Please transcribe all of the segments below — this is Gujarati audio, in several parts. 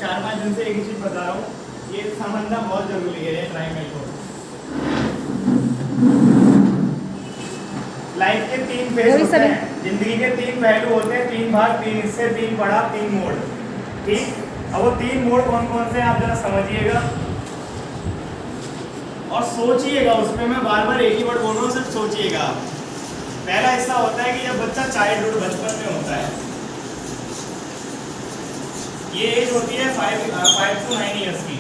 4-5 दिन से एक ही चीज बता रहा हूँ, ये समझना बहुत जरूरी है ट्रायंगल को। लाइफ के 3 फेज होते हैं, जिंदगी के 3 पहलू होते हैं, 3 भाग, 3 हिस्से, 3 पड़ाव, 3 मोड़। ठीक, अब वो 3 मोड़ कौन कौन से हैं आप जरा समझिएगा और सोचिएगा। उसमें मैं बार बार एक ही वर्ड बोल रहा हूँ, सिर्फ सोचिएगा। पहला हिस्सा होता है कि जब बच्चा चाइल्डहुड बचपन में होता है, ये एज होती है 5 to 9 ईयर्स की,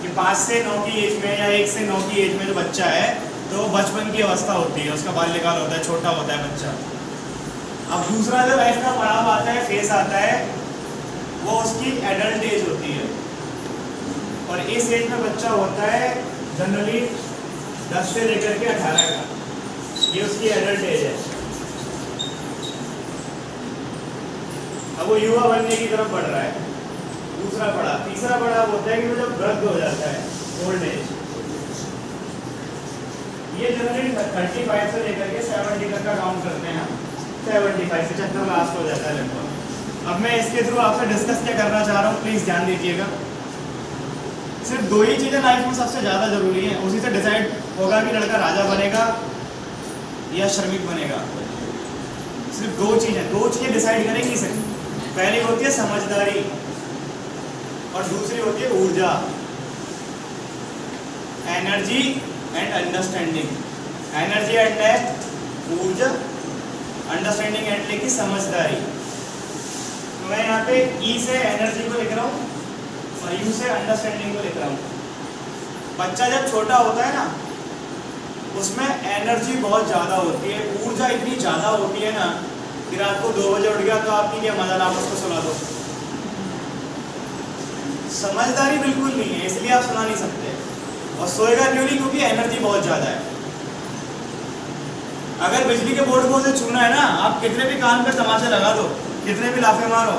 कि 5 से 9 की एज में या 1 से 9 की एज में जो बच्चा है तो बचपन की अवस्था होती है, उसका बाल्यकाल होता है, छोटा होता है बच्चा। अब दूसरा जो लाइफ का पड़ाव आता है, फेस आता है, वो उसकी एडल्ट एज होती है। और इस एज में बच्चा होता है जनरली 10 से लेकर के 18 का, ये उसकी एडल्ट एज है। अब वो युवा बनने की तरफ बढ़ रहा है, दूसरा पड़ाव। तीसरा पड़ाव होता है कि वो जब वृद्ध हो जाता है, ओल्ड एज। ये जनरली 35 से लेकर के 70 तक का काउंट करते हैं हम। 75 75 लास्ट हो जाता है लगभग। अब मैं इसके थ्रू आपसे डिस्कस क्या करना चाह रहा हूँ, प्लीज ध्यान दीजिएगा। सिर्फ 2 ही चीजें लाइफ में सबसे ज्यादा जरूरी हैं, उसी से डिसाइड होगा कि लड़का राजा बनेगा या श्रमिक बनेगा। सिर्फ 2 चीजें डिसाइड करेंगी सिर्फ। पहली होती है समझदारी और दूसरी होती है ऊर्जा, energy and understanding. Energy and ऊर्जा, अंडरस्टैंडिंग एंड की समझदारी। तो मैं यहाँ पे ई से एनर्जी को लिख रहा हूँ और यू से अंडरस्टैंडिंग को लिख रहा हूँ। बच्चा जब छोटा होता है ना, उसमें एनर्जी बहुत ज़्यादा होती है, ऊर्जा इतनी ज़्यादा होती है ना कि रात को 2 बजे उठ गया तो आपकी क्या मजा, आप उसको सुला दो। समझदारी बिल्कुल नहीं है, इसलिए आप सुना नहीं सकते। और सोएगा क्यों नहीं? क्योंकि एनर्जी बहुत ज़्यादा है। अगर बिजली के बोर्ड को उसे छूना है ना, आप कितने भी कान पे तमाचे लगा दो, कितने भी लाफे मारो,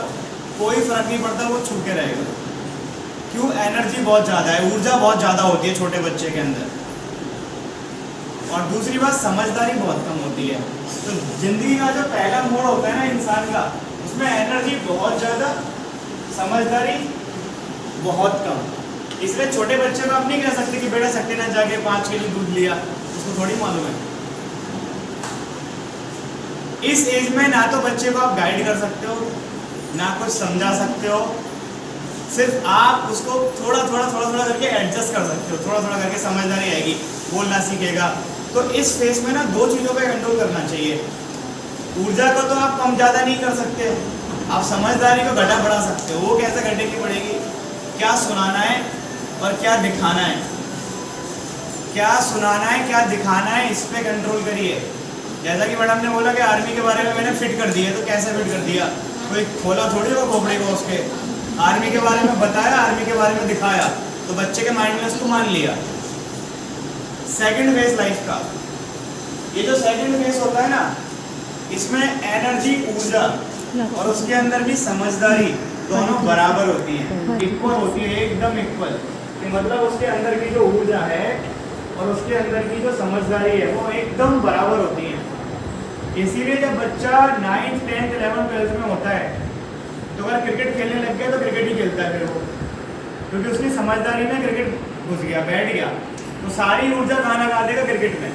कोई फर्क नहीं पड़ता, वो छू के रहेगा। क्यों? एनर्जी बहुत ज़्यादा है, ऊर्जा बहुत ज़्यादा होती है छोटे बच्चे के अंदर। और दूसरी बात, समझदारी बहुत कम होती है। तो जिंदगी का जो पहला मोड़ होता है ना इंसान का, उसमें एनर्जी बहुत ज़्यादा, समझदारी बहुत कम। इसलिए छोटे बच्चे को आप नहीं कह सकते कि बेटा सत्यनारायण जाके 5 किलो दूध लिया, उसको थोड़ी मालूम है। इस एज में ना तो बच्चे को आप गाइड कर सकते हो, ना कुछ समझा सकते हो, सिर्फ आप उसको थोड़ा थोड़ा करके एडजस्ट कर सकते हो, थोड़ा थोड़ा करके समझदारी आएगी, बोलना सीखेगा। तो इस फेस में ना 2 चीज़ों का कंट्रोल करना चाहिए। ऊर्जा को तो आप कम ज़्यादा नहीं कर सकते, आप समझदारी को घटा बढ़ा सकते हो। वो कैसे घटेगी बढ़ेगी? क्या सुनाना है और क्या दिखाना है, क्या सुनाना है क्या दिखाना है, इस पे कंट्रोल करिए। जैसा कि मैडम ने बोला कि आर्मी के बारे में मैंने फिट कर दिया, तो कैसे फिट कर दिया? कोई खोला थोड़ी होगा खोपड़े को उसके। आर्मी के बारे में बताया, आर्मी के बारे में दिखाया, तो बच्चे के माइंड में उसको मान लिया। सेकंड फेज लाइफ का, ये जो सेकंड फेज होता है ना, इसमें एनर्जी, ऊर्जा और उसके अंदर भी समझदारी दोनों बराबर होती है, इक्वल होती है, एकदम इक्वल। मतलब उसके अंदर की जो ऊर्जा है और उसके अंदर की जो समझदारी है वो एकदम बराबर होती है। इसीलिए जब बच्चा 9th 10th 11th 12th में होता है, तो अगर क्रिकेट खेलने लग गया तो क्रिकेट ही खेलता है फिर वो, क्योंकि उसकी समझदारी में क्रिकेट घुस गया, बैठ गया, तो सारी ऊर्जा कहाँ लगा देगा? क्रिकेट में।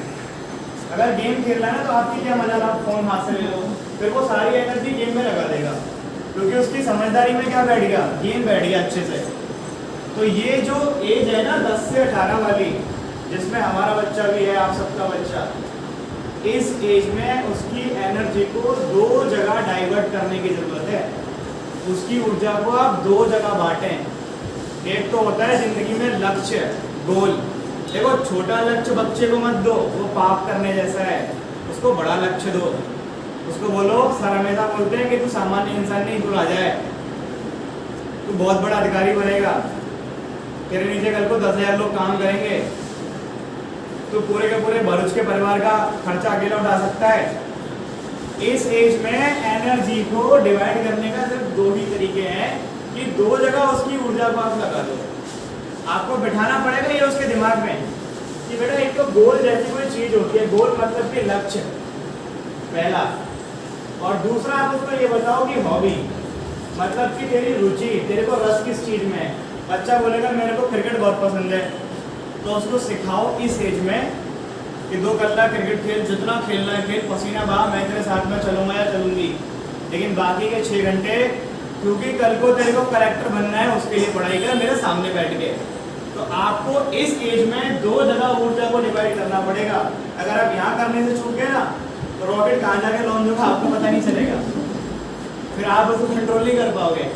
अगर गेम खेलना है ना, तो आपकी क्या मजा, आप फोन हाथ से ले लो, फिर वो सारी एनर्जी गेम में लगा देगा, क्योंकि उसकी समझदारी में क्या बैठ गया? गेम बैठ गया अच्छे से। तो ये जो एज है ना 10 से 18 वाली, जिसमें हमारा बच्चा भी है, आप सबका बच्चा, इस एज में उसकी एनर्जी को 2 जगह डाइवर्ट करने की जरूरत है। उसकी ऊर्जा को आप 2 जगह बांटें। एक तो होता है जिंदगी में लक्ष्य, गोल। देखो, छोटा लक्ष्य बच्चे को मत दो, वो पाप करने जैसा है। उसको बड़ा लक्ष्य दो, उसको बोलो, सर हमेशा बोलते हैं कि तू सामान्य इंसान नहीं, तू राजा है, तू बहुत बड़ा अधिकारी बनेगा, तेरे नीचे कल को 10,000 लोग काम करेंगे, तो पूरे के पूरे भरूच के परिवार का खर्चा अकेला उठा सकता है। इस एज में एनर्जी को डिवाइड करने का सिर्फ 2 ही तरीके हैं कि 2 जगह उसकी ऊर्जा को आप लगा दो। आपको बिठाना पड़ेगा ये उसके दिमाग में कि बेटा एक तो गोल जैसी कोई चीज होती है, गोल मतलब कि लक्ष्य पहला, और दूसरा आप उसको ये बताओ कि हॉबी मतलब कि तेरी रुचि, तेरे को रस किस इस चीज़ में है। बच्चा बोलेगा मेरे को क्रिकेट बहुत पसंद है, तो उसको सिखाओ इस एज में कि 2 घंटा क्रिकेट खेल, जितना खेलना है खेल, पसीना बहा, मैं तेरे साथ में चलूँगा या चलूँगी, लेकिन बाकी के 6 घंटे क्योंकि कल को तेरे को करेक्टर बनना है, उसके लिए पढ़ाई कर मेरे सामने बैठ के। तो आपको इस एज में 2 जगह ऊर्जा को डिवाइड करना पड़ेगा। अगर आप यहाँ करने से चूक गए ना, तो रॉकेट कहाँ जाके लॉन्च होगा आपको पता नहीं चलेगा, फिर आप उसको कंट्रोल नहीं कर पाओगे।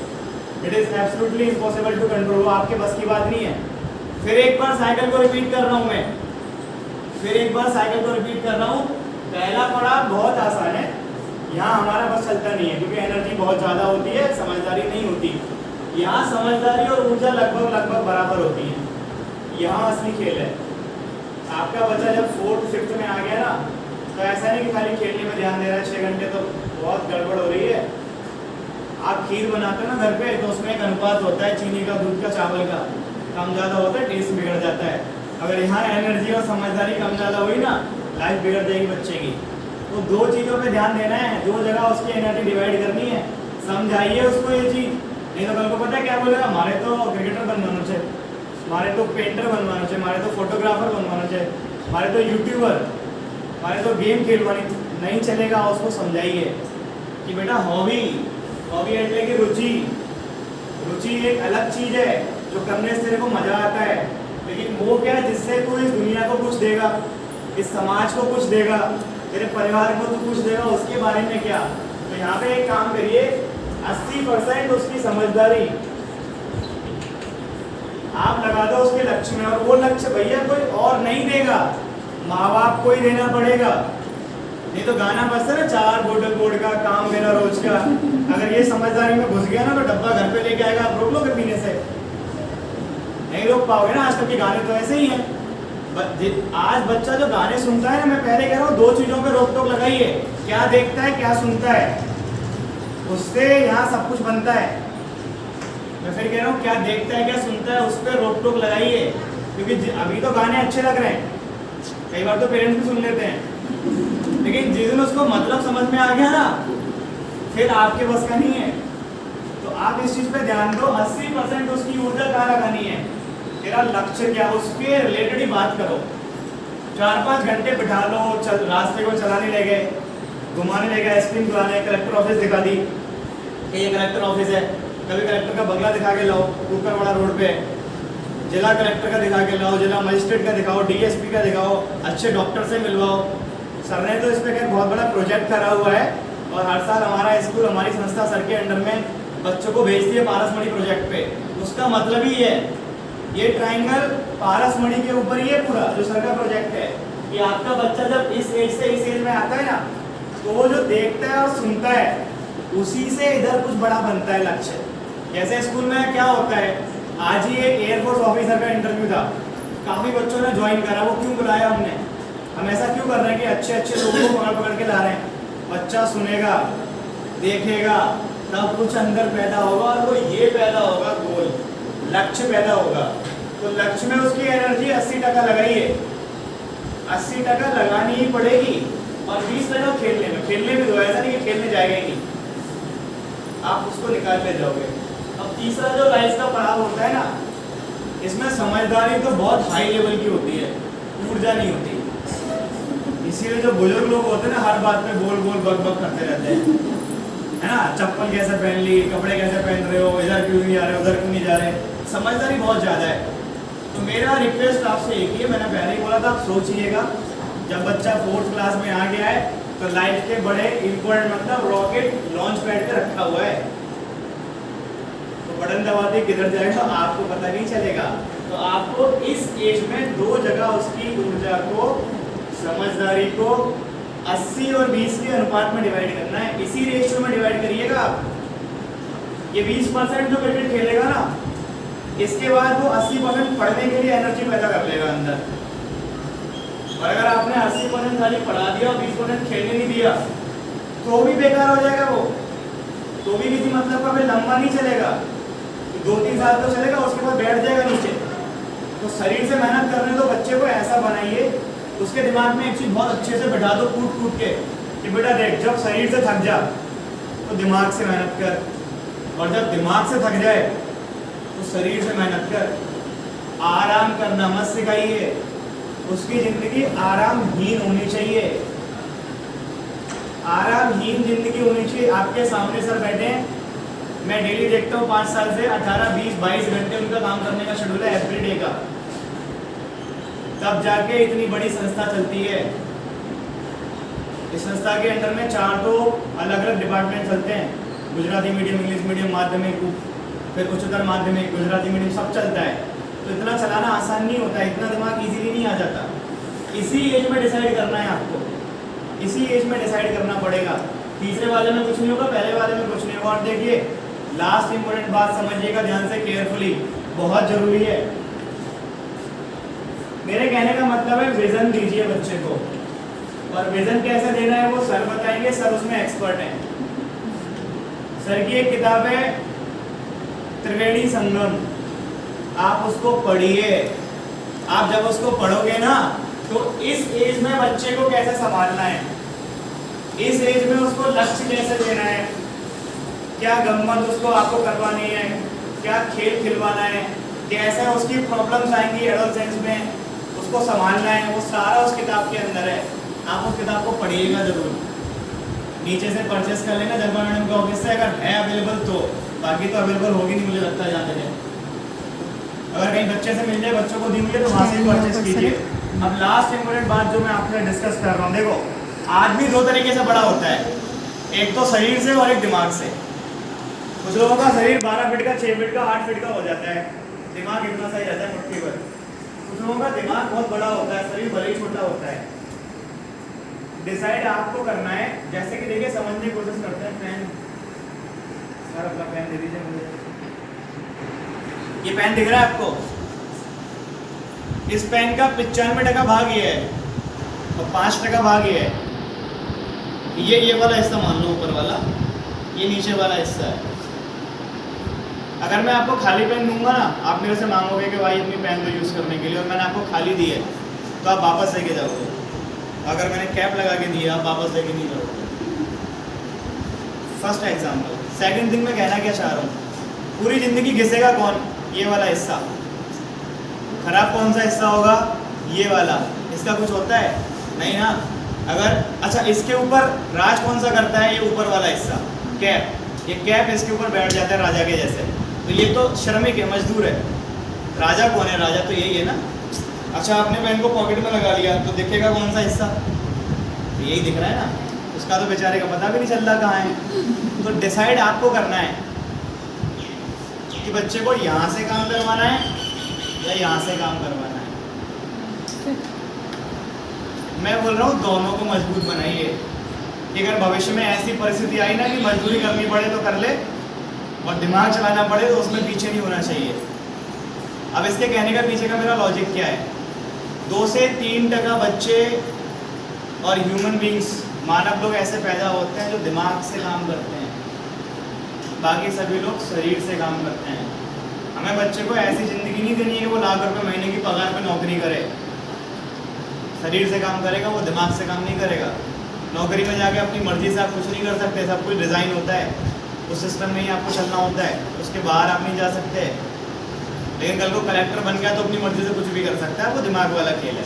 It is absolutely impossible to control, वो आपके बस की बात नहीं है। फिर एक बार साइकिल को रिपीट कर रहा हूँ मैं, फिर एक बार साइकिल को रिपीट कर रहा हूँ। पहला पड़ाव बहुत आसान है, यहाँ हमारा बस चलता नहीं है क्योंकि एनर्जी बहुत ज़्यादा होती है, समझदारी नहीं होती। यहाँ समझदारी और ऊर्जा लगभग बराबर होती है। यहाँ असली खेल है। आपका बच्चा जब 4th 5th में आ गया ना, तो ऐसा नहीं कि खाली खेलने में ध्यान दे रहा है 6 घंटे, तो बहुत गड़बड़ हो रही है। आप खीर बनाते हो ना घर पे, तो उसमें एक अनुपात होता है चीनी का, दूध का, चावल का, कम ज़्यादा होता है, टेस्ट बिगड़ जाता है। अगर यहाँ एनर्जी और समझदारी कम ज़्यादा हुई ना, लाइफ बिगड़ जाएगी बच्चे की। तो 2 चीज़ों पे ध्यान देना है, 2 जगह उसकी एनर्जी डिवाइड करनी है। समझाइए उसको ये चीज़, नहीं तो कल को पता है क्या बोलेगा, हमारे तो क्रिकेटर बनवाना चाहिए, हमारे तो पेंटर बनवाना चाहिए, हमारे तो फोटोग्राफर बनवाना चाहिए, हमारे तो यूट्यूबर, हमारे तो गेम खेलवानी। नहीं चलेगा। उसको समझाइए कि बेटा हॉबी એટલે कि रुचि एक अलग चीज़ है जो करने से तेरे को मज़ा आता है, लेकिन वो क्या है जिससे तू इस दुनिया को कुछ देगा, इस समाज को कुछ देगा, तेरे परिवार को तू कुछ देगा, उसके बारे में क्या। तो यहाँ पे एक काम करिए, 80% उसकी समझदारी आप लगा दो उसके लक्ष्य में, और वो लक्ष्य भैया कोई और नहीं देगा, माँ बाप को ही देना पड़ेगा। नहीं तो गाना बजता है ना, 4 बोतल बोर्ड का काम मेरा रोज का, अगर ये समझदारी में घुस गया ना, तो डब्बा घर पे लेके आएगा, आप रोक लोगे पीने से? नहीं रोक पाओगे ना। आजकल के गाने तो ऐसे ही हैं। आज बच्चा जो गाने सुनता है ना, मैं पहले कह रहा हूँ 2 चीज़ों पे रोक टोक लगाइए, क्या देखता है क्या सुनता है, उससे यहाँ सब कुछ बनता है। मैं फिर कह रहा हूँ क्या देखता है क्या सुनता है, उस पर रोक टोक लगाइए, क्योंकि अभी तो गाने अच्छे लग रहे हैं, कई बार तो पेरेंट्स भी सुन लेते हैं, लेकिन जिस दिन उसको मतलब समझ में आ गया ना, फिर आपके बस का नहीं है। तो आप इस चीज़ पे ध्यान दो। 80% उसकी ऊर्जा कहाँ लगानी है, तेरा लक्ष्य क्या, उसके रिलेटेड ही बात करो। 4-5 घंटे बिठा लो, चल रास्ते को चलाने ले गए, घुमाने ले गए, आइसक्रीम खिलाने, कलेक्टर ऑफिस दिखा दी कि ये कलेक्टर ऑफिस है, कभी कलेक्टर का बंगला दिखा के लाओ ऊपर बड़ा रोड पे, जिला कलेक्टर का दिखा के लाओ, जिला मजिस्ट्रेट का दिखाओ, डीएसपी का दिखाओ, अच्छे डॉक्टर से मिलवाओ। सर ने तो इस पर खैर बहुत बड़ा प्रोजेक्ट करा हुआ है, और हर साल हमारा स्कूल, हमारी संस्था सर के अंडर में बच्चों को भेजती है पारसमढ़ी प्रोजेक्ट पे। उसका मतलब ही है, ये ट्राइंगल पारसमढ़ी के ऊपर ही है पूरा जो सर का प्रोजेक्ट है, कि आपका बच्चा जब इस एज से इस एज में आता है ना, तो वो जो देखता है और सुनता है, उसी से इधर कुछ बड़ा बनता है लक्ष्य। जैसे स्कूल में क्या होता है, आज ही एक एयरफोर्स ऑफिसर का इंटरव्यू था, काफ़ी बच्चों ने ज्वाइन करा। वो क्यों बुलाया हमने, हम ऐसा क्यों कर रहे हैं कि अच्छे अच्छे लोगों को पकड़ पकड़ के ला रहे हैं। बच्चा सुनेगा, देखेगा, तब कुछ अंदर पैदा होगा, और वो ये पैदा होगा गोल, लक्ष्य पैदा होगा। तो लक्ष्य में उसकी एनर्जी 80% लगाइए, 80% लगानी ही पड़ेगी, और 20% खेलने में। खेलने में तो ऐसा नहीं कि खेलने जाएगा ही नहीं, आप उसको निकाल ले जाओगे। अब तीसरा जो लाइफ का पड़ाव होता है ना, इसमें समझदारी तो बहुत हाई लेवल की होती है, ऊर्जा नहीं होती। इसीलिए जो बुजुर्ग लोग होते हैं ना, हर बात में बोल बोल बक बक करते रहते हैं, है ना। चप्पल कैसे पहन ली, कपड़े कैसे पहन रहे हो, इधर क्यों नहीं आ रहे, उधर क्यों नहीं जा रहे। समझदारी बहुत ज़्यादा है। तो मेरा रिक्वेस्ट आपसे एक ही है, मैंने पहले ही बोला था, आप सोचिएगा, जब बच्चा 4th क्लास में आ गया है, तो लाइफ के बड़े इम्पोर्टेंट मतलब रॉकेट लॉन्च पैड पे रखा हुआ है, तो बटन दबाते किधर जाएगा आपको पता नहीं चलेगा। तो आपको इस एज में 2 जगह उसकी ऊर्जा को, समझदारी को 80 और 20 के अनुपात में डिवाइड करना है। इसी रेशियो में डिवाइड करिएगा आप। ये 20% जो क्रिकेट खेलेगा ना, इसके बाद वो 80% पढ़ने के लिए एनर्जी पैदा कर लेगा अंदर। और अगर आपने 80% खाली पढ़ा दिया और 20% खेलने नहीं दिया, तो भी बेकार हो जाएगा वो, तो भी किसी मतलब का फिर लंबा नहीं चलेगा। 2-3 साल तो चलेगा, उसके बाद बैठ जाएगा नीचे। तो शरीर से मेहनत करने दो बच्चे को, ऐसा बनाइए उसके दिमाग में एक चीज़ बहुत अच्छे से बैठा दो कूट कूट के, कि बेटा देख, जब शरीर से थक जा तो दिमाग से मेहनत कर, और जब दिमाग से थक जाए तो शरीर से मेहनत कर, आराम करना मत सिखाइए। उसकी जिंदगी आरामहीन होनी चाहिए, आरामहीन जिंदगी होनी चाहिए। आपके सामने सर बैठे हैं, मैं डेली देखता हूँ 5 साल से 18, 20, 22 घंटे उनका काम करने का शेड्यूल है एवरीडे का, तब जाके इतनी बड़ी संस्था चलती है। इस संस्था के अंडर में 4 तो अलग अलग डिपार्टमेंट चलते हैं, गुजराती मीडियम, इंग्लिश मीडियम, माध्यमिक, फिर उच्चतर माध्यमिक, गुजराती मीडियम, सब चलता है। तो इतना चलाना आसान नहीं होता है, इतना दिमाग इजीली नहीं आ जाता। इसी एज में डिसाइड करना है आपको, इसी एज में डिसाइड करना पड़ेगा। तीसरे वाले में कुछ नहीं होगा, पहले वाले में कुछ नहीं होगा। और देखिए लास्ट इंपॉर्टेंट बात समझिएगा ध्यान से, केयरफुली, बहुत जरूरी है। मेरे कहने का मतलब है विजन दीजिए बच्चे को, और विजन कैसे देना है वो सर बताएंगे, सर उसमें एक्सपर्ट हैं। सर की एक किताब है त्रिवेणी संगम, आप उसको पढ़िए। आप जब उसको पढ़ोगे ना तो इस एज में बच्चे को कैसे संभालना है, इस एज में उसको लक्ष्य कैसे देना है, क्या गम्मत उसको आपको करवानी है, क्या खेल खिलवाना है, कैसे उसकी प्रॉब्लम्स आएंगी एडोलसेंस में, उसको संभालना है, वो सारा उस किताब के अंदर है। आप उस किताब को पढ़िएगा जरूर, नीचे से परचेस कर लेना जलवा मैडम के ऑफिस से, अगर है अवेलेबल तो, बाकी तो अवेलेबल होगी नहीं मुझे लगता है जाते हैं। अगर कहीं बच्चे से मिल जाए, बच्चों को दी हुई है तो वहाँ से ही परचेस कीजिए। अब लास्ट इंपॉर्टेंट बात जो मैं आपसे डिस्कस कर रहा हूँ, देखो आदमी 2 तरीके से बड़ा होता है, एक तो शरीर से और एक दिमाग से। कुछ लोगों का शरीर 12 फीट का, 6 फीट का, 8 फीट का हो जाता है, दिमाग इतना सही रहता है मुट्ठी पर। कुछ लोगों का दिमाग बहुत बड़ा होता है, शरीर भले ही छोटा होता है। डिसाइड आपको करना है, जैसे कि देखिए समझने की कोशिश करते हैं। पेन सर अपना पेन दे दीजिए मुझे, ये पेन दिख रहा है आपको, इस पेन का 95% भाग ये है और 5% भाग ये है। ये वाला हिस्सा मान लो ऊपर वाला, ये नीचे वाला हिस्सा है। अगर मैं आपको खाली पेन दूंगा ना, आप मेरे से मांगोगे कि भाई अपनी पेन को यूज़ करने के लिए, और मैंने आपको खाली दी है तो आप वापस लेके जाओगे। अगर मैंने कैप लगा के दी है, आप वापस लेके नहीं जाओगे। First example. सेकंड थिंग मैं कहना क्या चाह रहा हूँ, पूरी ज़िंदगी घिसेगा कौन, ये वाला हिस्सा। खराब कौन सा हिस्सा होगा, ये वाला। इसका कुछ होता है नहीं ना। अगर अच्छा इसके ऊपर राज कौन सा करता है, ये ऊपर वाला हिस्सा, कैप। ये कैप इसके ऊपर बैठ जाता है राजा के जैसे, तो ये तो श्रमिक है, मजदूर है। राजा कौन है, राजा तो यही है ना। अच्छा आपने पेन को पॉकेट में लगा लिया तो दिखेगा कौन सा हिस्सा, तो यही दिख रहा है ना, उसका तो बेचारे का पता भी नहीं चल रहा कहाँ है। तो डिसाइड आपको करना है कि बच्चे को यहाँ से काम करवाना है या यहाँ से काम करवाना है। मैं बोल रहा हूँ दोनों को मजबूत बनाइए, कि अगर भविष्य में ऐसी परिस्थिति आई ना कि मजदूरी करनी पड़े तो कर ले, और दिमाग चलाना पड़े तो उसमें पीछे नहीं होना चाहिए। अब इसके कहने का पीछे का मेरा लॉजिक क्या है, 2 से 3% बच्चे और ह्यूमन बींग्स, मानव लोग ऐसे पैदा होते हैं जो दिमाग से काम करते हैं, बाकी सभी लोग शरीर से काम करते हैं। हमें बच्चे को ऐसी ज़िंदगी नहीं देनी है कि वो लाख रुपए महीने की पगार पे नौकरी करे। शरीर से काम करेगा, वो दिमाग से काम नहीं करेगा। नौकरी में जाके अपनी मर्जी से आप कुछ नहीं कर सकते, सब कुछ डिज़ाइन होता है, उस सिस्टम में ही आपको चलना होता है, उसके बाहर आप नहीं जा सकते। लेकिन कल को कलेक्टर बन गया तो अपनी मर्जी से कुछ भी कर सकता है, वो दिमाग वाला खेल है,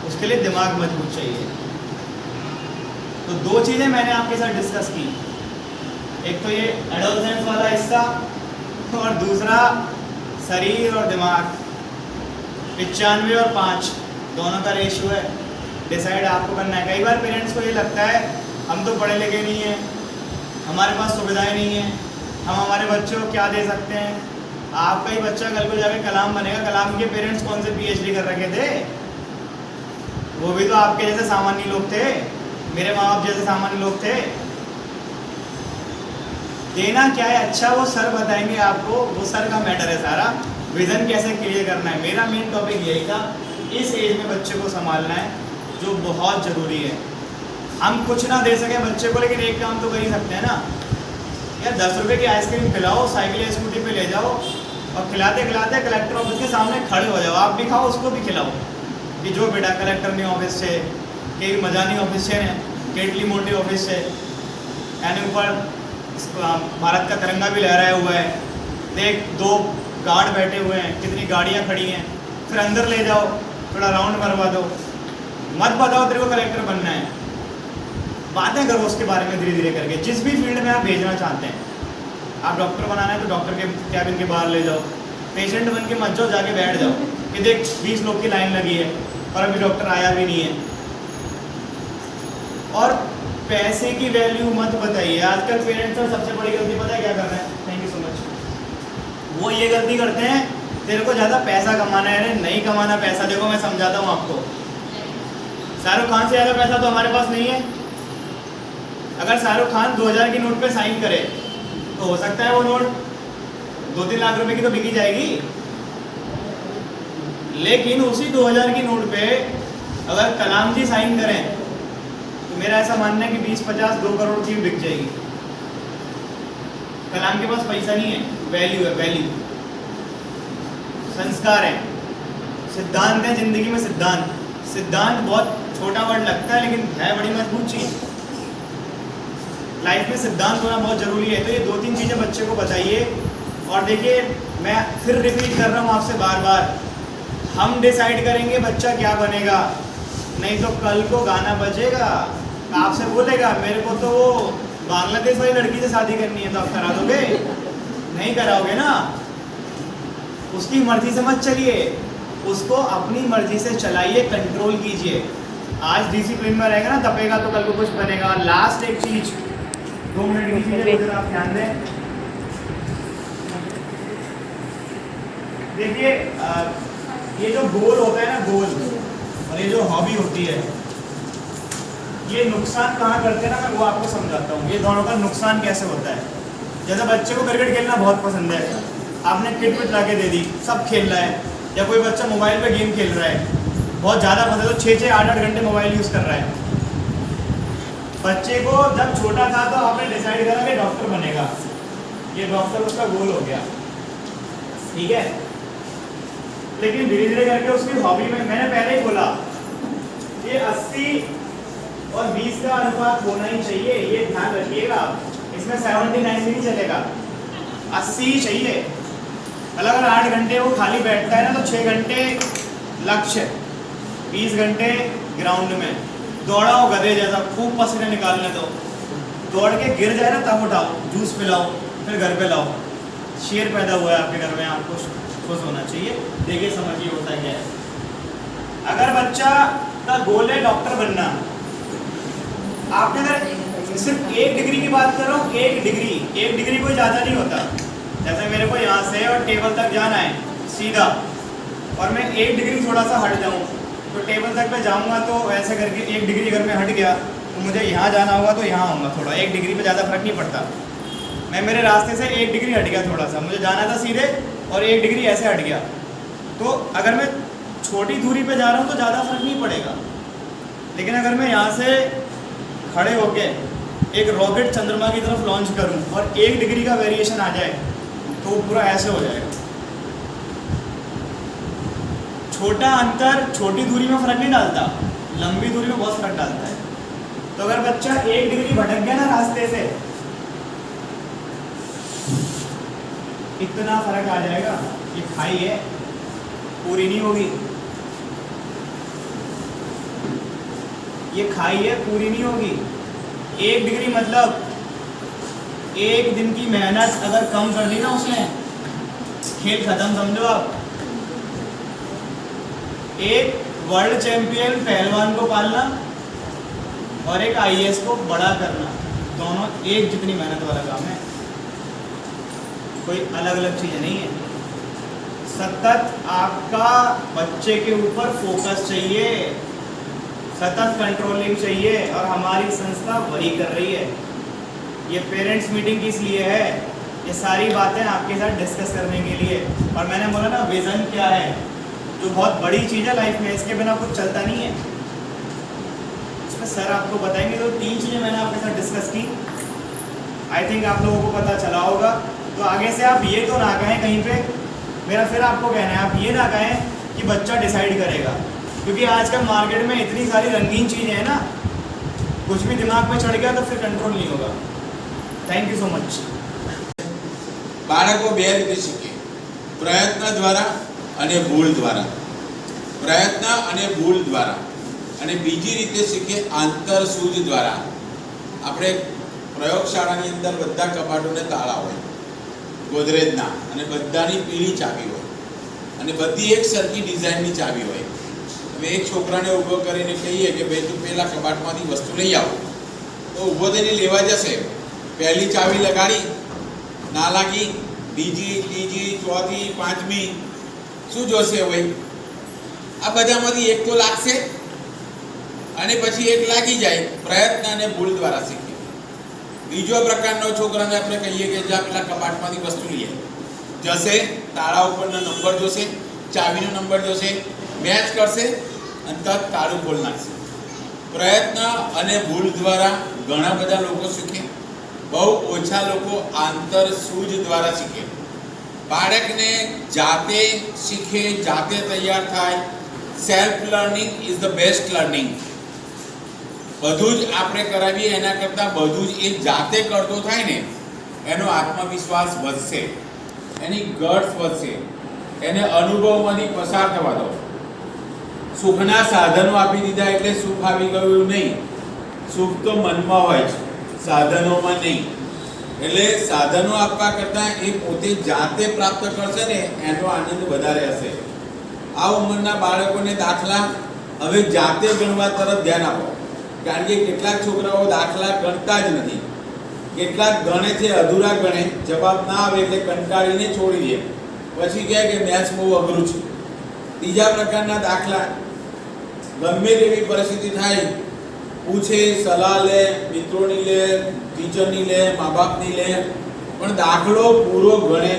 उसके लिए दिमाग मजबूत चाहिए। तो 2 चीज़ें मैंने आपके साथ डिस्कस की, एक तो ये एडोलसेंस वाला हिस्सा, और दूसरा शरीर और दिमाग। 95 और 5 दोनों का रेशियो है, डिसाइड आपको करना है। कई बार पेरेंट्स को ये लगता है हम तो पढ़े लिखे नहीं हैं, हमारे पास सुविधाएं नहीं हैं, हम हमारे बच्चों को क्या दे सकते हैं। आपका ही बच्चा कल को जाकर कलाम बनेगा, कलाम के पेरेंट्स कौन से PhD कर रखे थे, वो भी तो आपके जैसे सामान्य लोग थे, मेरे माँ बाप जैसे सामान्य लोग थे। देना क्या है अच्छा वो सर बताएंगे आपको, वो सर का मैटर है सारा। विजन कैसे क्लियर करना है, मेरा मेन टॉपिक यही था। इस एज में बच्चे को संभालना है, जो बहुत ज़रूरी है। हम कुछ ना दे सकें बच्चे को, लेकिन एक काम तो कर ही सकते हैं ना यार, 10 रुपये की आइसक्रीम खिलाओ, साइकिल या स्कूटी पे ले जाओ, और खिलाते खिलाते कलेक्टर ऑफिस के सामने खड़े हो जाओ, आप भी खाओ उसको भी खिलाओ कि जो बेटा कलेक्टर ने ऑफिस से, के मजानी ऑफिस से, केटली मोटी ऑफिस से, यानी ऊपर भारत का तिरंगा भी लहराया हुआ है, देख 2 गार्ड बैठे हुए हैं, कितनी गाड़ियाँ खड़ी हैं, फिर अंदर ले जाओ, थोड़ा राउंड मरवा दो, मत बताओ तेरे को कलेक्टर बनना है, बातें करो उसके बारे में धीरे धीरे करके। जिस भी फील्ड में आप भेजना चाहते हैं, आप डॉक्टर बनाना है तो डॉक्टर के कैबिन के बाहर ले जाओ, पेशेंट बन के मत जाओ, जाके बैठ जाओ कि देख 20 लोग की लाइन लगी है और अभी डॉक्टर आया भी नहीं है। और पैसे की वैल्यू मत बताइए। आजकल पेरेंट्स का सबसे बड़ी गलती पता है क्या कर रहे हैं? Thank you so much. वो ये गलती करते हैं, तेरे को ज़्यादा पैसा कमाना है। अरे नहीं कमाना पैसा, देखो मैं समझाता हूँ आपको। शाहरुख खान से ज़्यादा पैसा तो हमारे पास नहीं है। अगर शाहरुख खान 2000 की नोट पे साइन करे तो हो सकता है वो नोट 2-3 लाख रुपए की तो बिकी जाएगी, लेकिन उसी 2000 की नोट पे अगर कलाम जी साइन करें तो मेरा ऐसा मानना है कि 20-50 2 करोड़ की बिक जाएगी। कलाम के पास पैसा नहीं है, वैल्यू है, वैल्यू, संस्कार है, सिद्धांत है जिंदगी में। सिद्धांत बहुत छोटा वर्ड लगता है लेकिन है बड़ी मजबूत चीज़। लाइफ में सिद्धांत होना बहुत ज़रूरी है। तो ये 2-3 चीज़ें बच्चे को बताइए। और देखिए, मैं फिर रिपीट कर रहा हूँ आपसे बार बार, हम डिसाइड करेंगे बच्चा क्या बनेगा, नहीं तो कल को गाना बजेगा, आपसे बोलेगा मेरे को तो वो बांग्लादेश वाली लड़की से शादी करनी है, तो आप करा दोगे? नहीं कराओगे ना। उसकी मर्जी से मत चलिए, उसको अपनी मर्जी से चलाइए, कंट्रोल कीजिए। आज डिसिप्लिन में रहेगा ना, तपेगा तो कल को कुछ बनेगा। और लास्ट एक चीज़, 2 मिनट की चीज़ है, आप ध्यान दें। देखिए, ये जो गोल होता है ना, गोल, और ये जो हॉबी होती है, ये नुकसान कहाँ करते हैं ना, मैं वो आपको समझाता हूँ। ये दोनों का नुकसान कैसे होता है। जैसे बच्चे को क्रिकेट खेलना बहुत पसंद है, आपने किट विट ला के दे दी, सब खेल रहा है। या कोई बच्चा मोबाइल पे गेम खेल रहा है, बहुत ज़्यादा पसंद है, तो 6-6, 8-8 घंटे मोबाइल यूज़ कर रहा है। बच्चे को जब छोटा था तो आपने डिसाइड करा कि डॉक्टर बनेगा, ये डॉक्टर उसका गोल हो गया, ठीक है। लेकिन धीरे धीरे करके उसकी हॉबी में, मैंने पहले ही बोला, ये 80 और 20 का अनुपात होना ही चाहिए, ये ध्यान रखिएगा। इसमें 79 भी नहीं चलेगा, 80 ही चाहिए। मतलब अगर 8 घंटे वो खाली बैठता है ना, तो 6 घंटे लक्ष्य, 20 घंटे ग्राउंड में दौड़ाओ गधे जैसा, खूब पसीने निकालने दो, दौड़ के गिर जाए ना तब उठाओ, जूस पिलाओ, फिर घर पे लाओ। शेर पैदा हुआ है आपके घर में, आपको खुश होना चाहिए। देखिए समझिए होता क्या है। अगर बच्चा का गोल है डॉक्टर बनना, आपने अगर सिर्फ 1 डिग्री की बात कर रहा हूँ, 1 डिग्री कोई ज़्यादा नहीं होता। जैसे मेरे को यहाँ से और टेबल तक जाना है सीधा, और मैं 1 डिग्री थोड़ा सा हट जाऊँ तो टेबल तक मैं जाऊँगा, तो ऐसे करके 1 डिग्री अगर मैं हट गया तो मुझे यहाँ जाना होगा तो यहाँ आऊँगा। थोड़ा 1 डिग्री पे ज़्यादा फर्क नहीं पड़ता। मैं मेरे रास्ते से 1 डिग्री हट गया, थोड़ा सा मुझे जाना था सीधे, और 1 डिग्री ऐसे हट गया, तो अगर मैं छोटी दूरी पे जा रहा हूँ तो ज़्यादा फर्क नहीं पड़ेगा। लेकिन अगर मैं यहाँ से खड़े होके एक रॉकेट चंद्रमा की तरफ लॉन्च करूँ और 1 डिग्री का वेरिएशन आ जाए तो वो पूरा ऐसे हो जाएगा। छोटा अंतर छोटी दूरी में फर्क नहीं डालता, लंबी दूरी में बहुत फर्क डालता है। तो अगर बच्चा 1 डिग्री भटक गया ना रास्ते से, इतना फर्क आ जाएगा। ये खाई है, पूरी नहीं होगी, ये खाई है, पूरी नहीं होगी। 1 डिग्री मतलब 1 दिन की मेहनत अगर कम कर दी ना उसने, खेल खत्म समझो आप। एक वर्ल्ड चैंपियन पहलवान को पालना और एक IAS को बड़ा करना, दोनों एक जितनी मेहनत वाला काम है, कोई अलग अलग चीज़ नहीं है। सतत आपका बच्चे के ऊपर फोकस चाहिए, सतत कंट्रोलिंग चाहिए, और हमारी संस्था वही कर रही है। ये पेरेंट्स मीटिंग किस लिए है? ये सारी बातें आपके साथ डिस्कस करने के लिए। और मैंने बोला ना, विज़न क्या है, जो बहुत बड़ी चीज़ है लाइफ में, इसके बिना कुछ चलता नहीं है। इसमें सर आपको बताएंगे। तो 3 चीज़ें मैंने आपके साथ डिस्कस की, आई थिंक आप लोगों को पता चला होगा। तो आगे से आप ये तो ना कहें कहीं पे, मेरा फिर आपको कहना है, आप ये ना कहें कि बच्चा डिसाइड करेगा, क्योंकि आजकल मार्केट में इतनी सारी रंगीन चीज़ें हैं ना, कुछ भी दिमाग में चढ़ गया तो फिर कंट्रोल नहीं होगा। Thank you so much. બાળકો 2 રીતે શીખે, પ્રયત્ન દ્વારા અને ભૂલ દ્વારા. પ્રયત્ન અને ભૂલ દ્વારા. અને બીજી રીતે શીખે આંતરસૂઝ દ્વારા. આપણે પ્રયોગશાળાની અંદર બધા કબાટોને તાળા હોય ગોદરેજના, અને બધાની પીળી ચાવી હોય, અને બધી એક સરખી ડિઝાઇનની ચાવી હોય. હવે એક છોકરાને ઊભો કરીને કહીએ કે ભાઈ તું પેલા કબાટમાંથી વસ્તુ લઈ આવ, તો ઊભો થઈને લેવા જશે. પહેલી ચાવી લગાડી, ના લાગી, બીજી, ત્રીજી, ચોથી, પાંચમી, શું જોશે ભાઈ? આ બધામાંથી એક તો લાગશે, અને પછી એક લાગી જાય. પ્રયત્ન અને ભૂલ દ્વારા શીખે. બીજો પ્રકારનો છોકરાને આપણે કહીએ કે જા પેલા કબાટમાંથી વસ્તુ લઈએ, જશે, તાળા ઉપરનો નંબર જોશે, ચાવીનો નંબર જોશે, મેચ કરશે અને તરત તાળું ખોલી નાખશે. પ્રયત્ન અને ભૂલ દ્વારા ઘણા બધા લોકો શીખે. બહુ ઓછા લોકો આંતરસૂઝ દ્વારા શીખે. બાળકને જાતે શીખે, જાતે તૈયાર થાય. Self learning is the best learning. બધું જ આપણે કરાવીએ એના કરતાં બધું જ એ જાતે કરતો થાય ને, એનો આત્મવિશ્વાસ વધશે, એની ગટ્સ વધશે, એને અનુભવમાંથી પસાર થવા દો. સુખના સાધનો આપી દીધા એટલે સુખ આવી ગયું નહીં. સુખ તો મનમાં હોય છે, સાધનોમાં નહીં. એટલે સાધનો આપવા કરતાં એ પોતે જાતે પ્રાપ્ત કરશે ને, એનો આનંદ વધારે હશે. આ ઉંમરના બાળકોને દાખલા હવે જાતે ગણવા તરફ ધ્યાન આપો. કારણ કે કેટલાક છોકરાઓ દાખલા ગણતા જ નથી. કેટલાક ગણે છે, અધૂરા ગણે, જવાબ ના આવે એટલે કંટાળીને છોડી દે. પછી કહે કે મેથ્સ બહુ અઘરું છે. બીજા પ્રકારના દાખલા ગમે તેવી પરિસ્થિતિ થાય, પૂછે, સલાહ લે, મિત્રોની લે, ટીચરની લે, મા બાપની લે, પણ દાખલો પૂરો ગણે.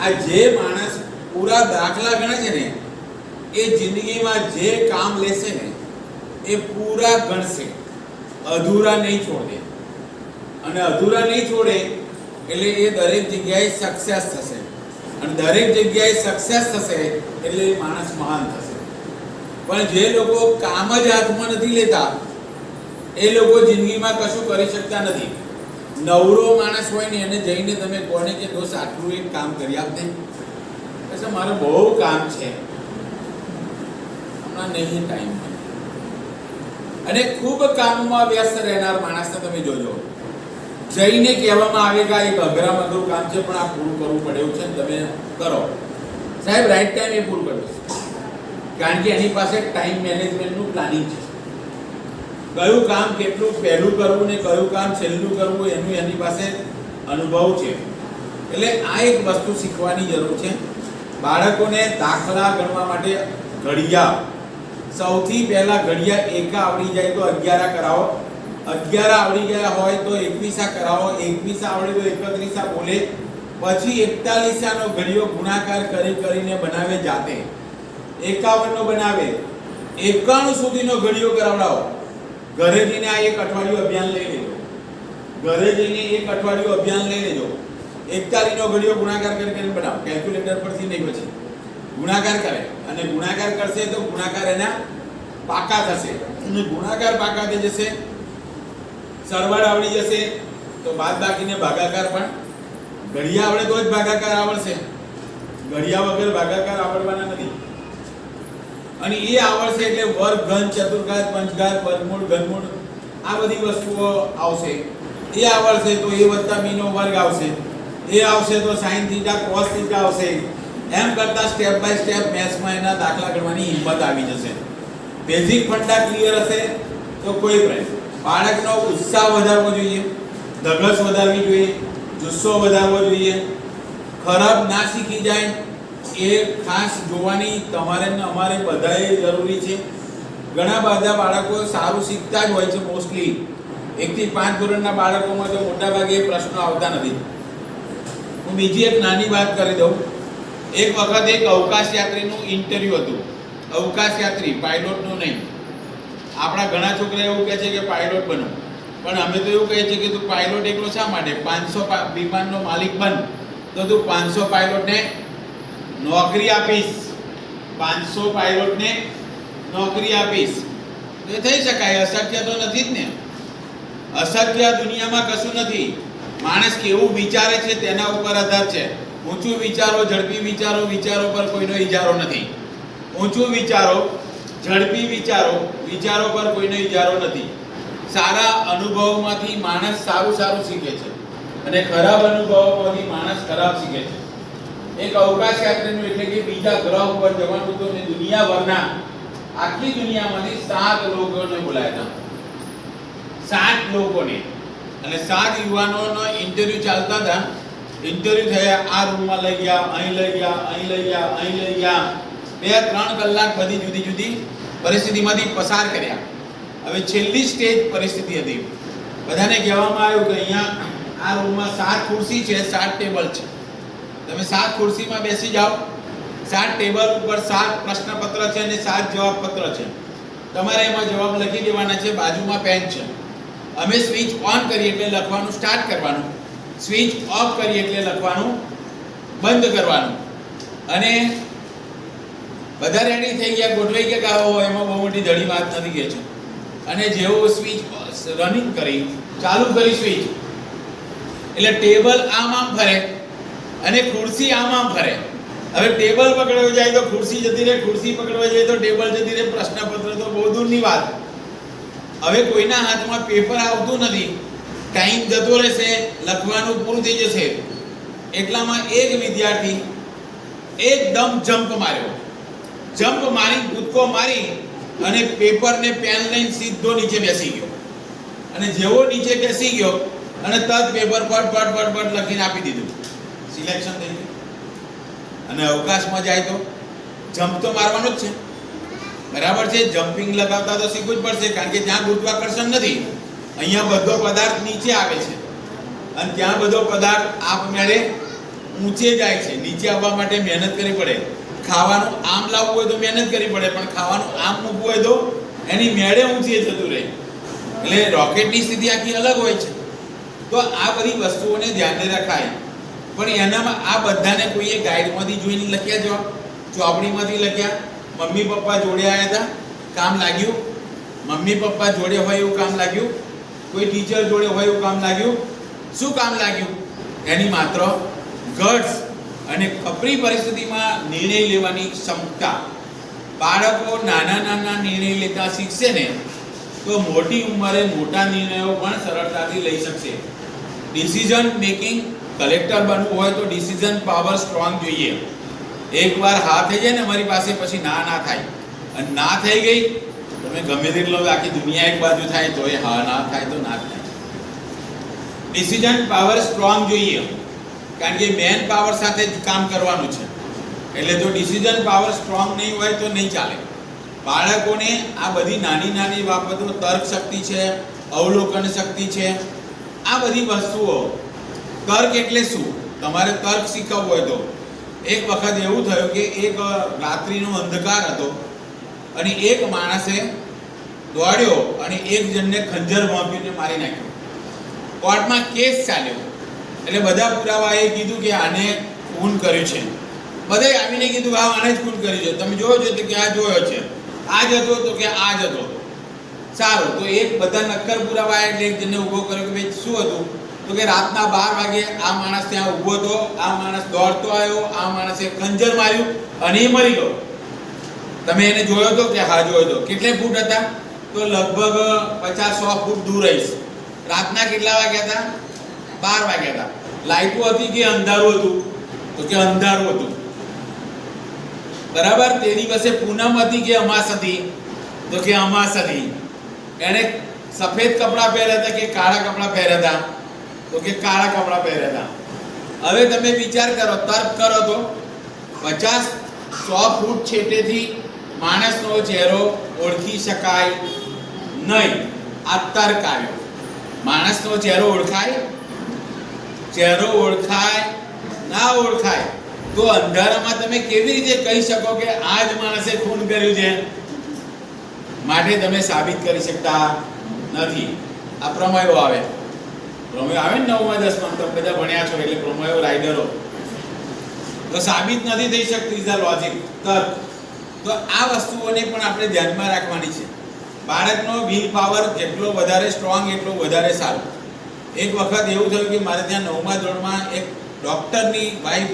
આ જે માણસ પૂરા દાખલા ગણે છે ને, એ જિંદગીમાં જે કામ લેશે ને એ પૂરા ગણશે, અધૂરા નહીં છોડે. અને અધૂરા નહીં છોડે એટલે એ દરેક જગ્યાએ સક્સેસ થશે. અને દરેક જગ્યાએ સક્સેસ થશે એટલે એ માણસ મહાન થશે. પણ જે લોકો કામ જ હાથમાં નથી લેતા, એ લોકો જિંદગીમાં કશું કરી શકતા નથી. નવરો માણસ હોય ને એને જઈને તમે કોને કે દોસ્ત આટલું એક કામ કરી આપને, એટલે મારે બહુ કામ છે, હમણાં નહીં ટાઈમ. અને ખૂબ કામમાં વ્યસ્ત રહેનાર માણસને તમે જોજો, જઈને કહેવામાં આવે કે એક અઘરામાં અઘરું કામ છે પણ આ પૂરું કરવું પડે એવું છે, તમે કરો સાહેબ, રાઈટ ટાઈમ એ પૂરું કરવું છે. કારણ કે એની પાસે ટાઈમ મેનેજમેન્ટનું પ્લાનિંગ છે. કયું કામ કેટલું પહેલું કરવું ને કયું કામ છેલ્લું કરવું એનું એની પાસે અનુભવ છે. એટલે આ એક વસ્તુ શીખવાની જરૂર છે. બાળકોને દાખલા ગણવા માટે ઘડિયા, સૌથી પહેલા ઘડિયા એકા આવડી જાય તો 11 કરાવો, 11 આવડી ગયા હોય તો 21 કરાવો, 21 આવડે તો 31 બોલે, પછી 41 નો ઘડિયો ગુણાકાર કરીને બનાવે જાતે, 51 નો બનાવે, 91 સુધીનો ઘડિયો કરાવડાવો. ઘરે જઈને આ એક અઠવાડિયું અભિયાન લઈ લેજો. 41 નો ઘડિયો ગુણાકાર કરીને બનાવો. કેલ્ક્યુલેટર પરથી નહીં, પછી ગુણાકાર કરે, અને ગુણાકાર કરશે તો ગુણાકાર એના પાકા થશે, અને ગુણાકાર પાકા થઈ જશે. સરવાળો આવડી જશે તો બાદ બાકીને ભાગાકાર પણ. ઘડિયા આવડે તો જ ભાગાકાર આવડશે, ઘડિયા વગર ભાગાકાર આવડવાના નથી. અને એ આવડશે એટલે વર્ગ, ઘન, ચતુર્ઘાત, પંચઘાત, વર્ગમૂળ, ઘનમૂળ, આ બધી વસ્તુઓ આવશે. એ આવડશે તો a + b નો વર્ગ આવશે, એ આવશે તો sin θ cos θ આવશે. એમ કરતા સ્ટેપ બાય સ્ટેપ મેથ્સમાં એના દાખલા ગણવાની હિંમત આવી જશે. બેઝિક ફંડા ક્લિયર હશે તો કોઈ પણ બાળકનો ઉત્સાહ વધારવો જોઈએ, ધગસ વધારવી જોઈએ, જુસ્સો વધારવો જોઈએ. ખરાબ ના શીખી જાય એ ખાસ જોવાની તમારે ને અમારે બધાએ જરૂરી છે. ઘણા બધા બાળકો સારું શીખતા જ હોય છે. મોસ્ટલી 1 થી 5 ધોરણના બાળકોમાં તો મોટાભાગે પ્રશ્નો આવતા નથી. હું બીજી એક નાની વાત કરી દઉં. એક વખત એક અવકાશ યાત્રીનું ઇન્ટરવ્યુ હતું. અવકાશ યાત્રી, પાયલોટનું નહીં. આપણા ઘણા છોકરા એવું કહે છે કે પાયલોટ બનો, પણ અમે તો એવું કહીએ છીએ કે તું પાયલોટ એકલો શા માટે? 500 વિમાનનો માલિક બન તો તું 500 પાયલોટને નોકરી આપીશ. 500 પાયલોટને નોકરી આપીશ તો થઈ શકાય. અશક્ય તો નથી જ ને. અશક્ય દુનિયામાં કશું નથી. માણસ કેવું વિચારે છે તેના ઉપર આધાર છે. ઊંચું વિચારો, ઝડપી વિચારો, વિચારો પર કોઈનો ઇજારો નથી. ઊંચું વિચારો, ઝડપી વિચારો, વિચારો પર કોઈનો ઇજારો નથી. સારા અનુભવોમાંથી માણસ સારું સારું શીખે છે અને ખરાબ અનુભવોમાંથી માણસ ખરાબ શીખે છે. એક અવકાશ યાત્રીનું એટલે કે બીજા ગ્રહ ઉપર જવાનું હતું અને દુનિયાભરના આખી દુનિયામાંથી 7 લોકોને બોલાયા હતા. 7 લોકોને અને 7 યુવાનોનો ઇન્ટરવ્યુ ચાલતા હતા. ઇન્ટરવ્યુ થયા, આ રૂમમાં લઈ ગયા, અહીં લઈ ગયા, અહીં લઈ ગયા, અહીં લઈ ગયા. 2-3 કલાક બધી જુદી જુદી પરિસ્થિતિમાંથી પસાર કર્યા. હવે છેલ્લી સ્ટેજ પરિસ્થિતિ હતી. બધાને કહેવામાં આવ્યું કે અહીંયા આ રૂમમાં 7 ખુરશી છે, 7 ટેબલ છે. તમે 7 ખુરશીમાં બેસી જાઓ. 7 ટેબલ ઉપર 7 પ્રશ્નપત્ર છે અને 7 જવાબ પત્ર છે. તમારે એમાં જવાબ લખી દેવાના છે. બાજુમાં પેન છે. અમે સ્વિચ ઓન કરીએ એટલે લખવાનું સ્ટાર્ટ કરવાનું, સ્વિચ ઓફ કરીએ એટલે લખવાનું બંધ કરવાનું. અને બધા રેડી થઈ ગયા, ગોઠવાઈ ગયા ગાવો, એમાં બહુ મોટી ધડી વાત નથી કે છે. અને જેવો સ્વિચ રનિંગ કરી, ચાલુ કરી સ્વિચ, એટલે ટેબલ આમ ફરે અને ખુરશી આમ ફરે. હવે ટેબલ પકડવા જાય તો ખુરશી જતી રહે, ખુરશી પકડવા જાય તો ટેબલ જતી રહે. પ્રશ્નપત્ર તો બહુ દૂરની વાત. હવે કોઈના હાથમાં પેપર આવતું નથી, ટાઈમ જતો રહેશે, લખવાનું પૂરું થઈ જશે. એટલામાં એક વિદ્યાર્થી એકદમ જમ્પ માર્યો. જમ્પ મારી, કૂદકો મારી અને પેપરને પેન લઈને સીધો નીચે બેસી ગયો. અને જેવો નીચે બેસી ગયો અને તરત પેપર પટ લખીને આપી દીધું. સિલેક્શન થઈ ગયું. અને અવકાશમાં જાય તો જમ્પ તો મારવાનો જ છે, બરાબર છે. જમ્પિંગ લગાવતા તો શીખવું જ પડશે, કારણ કે ત્યાં ગુરુત્વાકર્ષણ નથી. અહીંયા બધો પદાર્થ નીચે આવે છે અને ત્યાં બધો પદાર્થ આપમેળે ઊંચે જાય છે. નીચે આવવા માટે મહેનત કરવી પડે. ખાવાનું આમ લાવવું હોય તો મહેનત કરવી પડે, પણ ખાવાનું આમ મૂકવું હોય તો એની મેળે ઊંચી જતું રહે. એટલે રોકેટની સ્થિતિ આખી અલગ હોય છે. તો આ બધી વસ્તુઓને ધ્યાને રખાય. પણ એનામાં આ બધાને કોઈએ ગાઈડમાંથી જોઈને લખ્યા, જવાબ ચોપડીમાંથી લખ્યા, મમ્મી પપ્પા જોડે આવ્યા હતા, કામ લાગ્યું. મમ્મી પપ્પા જોડે હોય એવું કામ લાગ્યું, કોઈ ટીચર જોડે હોય એવું કામ લાગ્યું. શું કામ લાગ્યું? એની માત્ર ગટ્સ અને કપરી પરિસ્થિતિમાં નિર્ણય લેવાની ક્ષમતા. બાળકો નાના નાના નિર્ણય લેતા શીખશે ને તો મોટી ઉંમરે મોટા નિર્ણયો પણ સરળતાથી લઈ શકશે. ડિસિઝન મેકિંગ કલેક્ટર બનવું હોય તો ડિસિઝન પાવર સ્ટ્રોંગ જોઈએ. એકવાર હા થઈ જાય ને અમારી પાસે, પછી ના થાય. અને ના થઈ ગઈ, તમે ગમે તેટલો આખી દુનિયા એક બાજુ થાય તો એ હા ના થાય તો ના થાય. ડિસિઝન પાવર સ્ટ્રોંગ જોઈએ, કારણ કે મેન પાવર સાથે જ કામ કરવાનું છે. એટલે જો ડિસિઝન પાવર સ્ટ્રોંગ નહીં હોય તો નહીં ચાલે. બાળકોને આ બધી નાની નાની બાબતો, તર્ક શક્તિ છે, અવલોકન શક્તિ છે, આ બધી વસ્તુઓ. તર્ક એટલે શું? તમારે તર્ક શીખવવું હોય તો એક વખત એવું થયું કે એક રાત્રિનો અંધકાર હતો અને એક માણસે દોડ્યો અને એક જણને ખંજર ભોંપીને મારી નાખ્યો. કોર્ટમાં કેસ ચાલ્યો. એટલે બધા પુરાવાએ કીધું કે આને ખૂન કર્યું છે. બધાએ આવીને કીધું હા આને જ ખૂન કર્યું છે. તમે જોયો છો તો કે આ જોયો છે, આ જ હતો તો કે આ જ હતો. સારું, તો એક બધા નક્કર પુરાવા એટલે એક જણને ઊભો કર્યો કે ભાઈ શું હતું? તો કે રાતના 12 વાગે આ માણસ ત્યાં ઊભો હતો, આ માણસ દોડતો આવ્યો, આ માણસે ખંજર માર્યું અને એ મરી ગયો. તમે એને જોયો હતો કે હા જોયો હતો. કેટલે ફૂટ હતા? તો લગભગ 50-100 ફૂટ દૂર રહીશ. રાતના કેટલા વાગ્યા હતા? 12 વાગ્યા હતા. લાઈટો હતી કે અંધારું હતું? તો કે અંધારું હતું. બરાબર. તે દિવસે પૂનમ હતી કે અમાસ હતી? તો કે અમાસ હતી. એને સફેદ કપડાં પહેર્યા હતા કે કાળા કપડાં પહેર્યા હતા? તો કે કાળા કપડાં પહેર્યા હતા. હવે તમે વિચાર કરો, તર્ક કરો તો 50-100 ફૂટ છેટેથી માણસનો ચહેરો ઓળખી શકાય નહીં. આ તર્ક આવ્યો. માણસનો ચહેરો ઓળખાય? ચહેરો ઓળખાય ના ઓળખાય? તો અંધારામાં તમે કેવી રીતે કહી શકો કે આ જ માણસે ખૂન કર્યું છે? માટે તમે સાબિત કરી શકતા નથી. આ પ્રમેયો આવે. પ્રમેયો આવે ને 9માં 10માં, તમે બધા ભણ્યા છો એટલે પ્રમેયો, રાઇડરો. તો સાબિત નથી થઈ શકતી. ઇઝ લોજિક, તર્ક. તો આ વસ્તુઓને પણ આપણે ધ્યાનમાં રાખવાની છે. બાળકનો વિલ પાવર જેટલો વધારે સ્ટ્રોંગ એટલો વધારે સારું. એક વખત એવું થયું કે મારે ત્યાં 9મા ધોરણમાં એક ડૉક્ટરની વાઈફ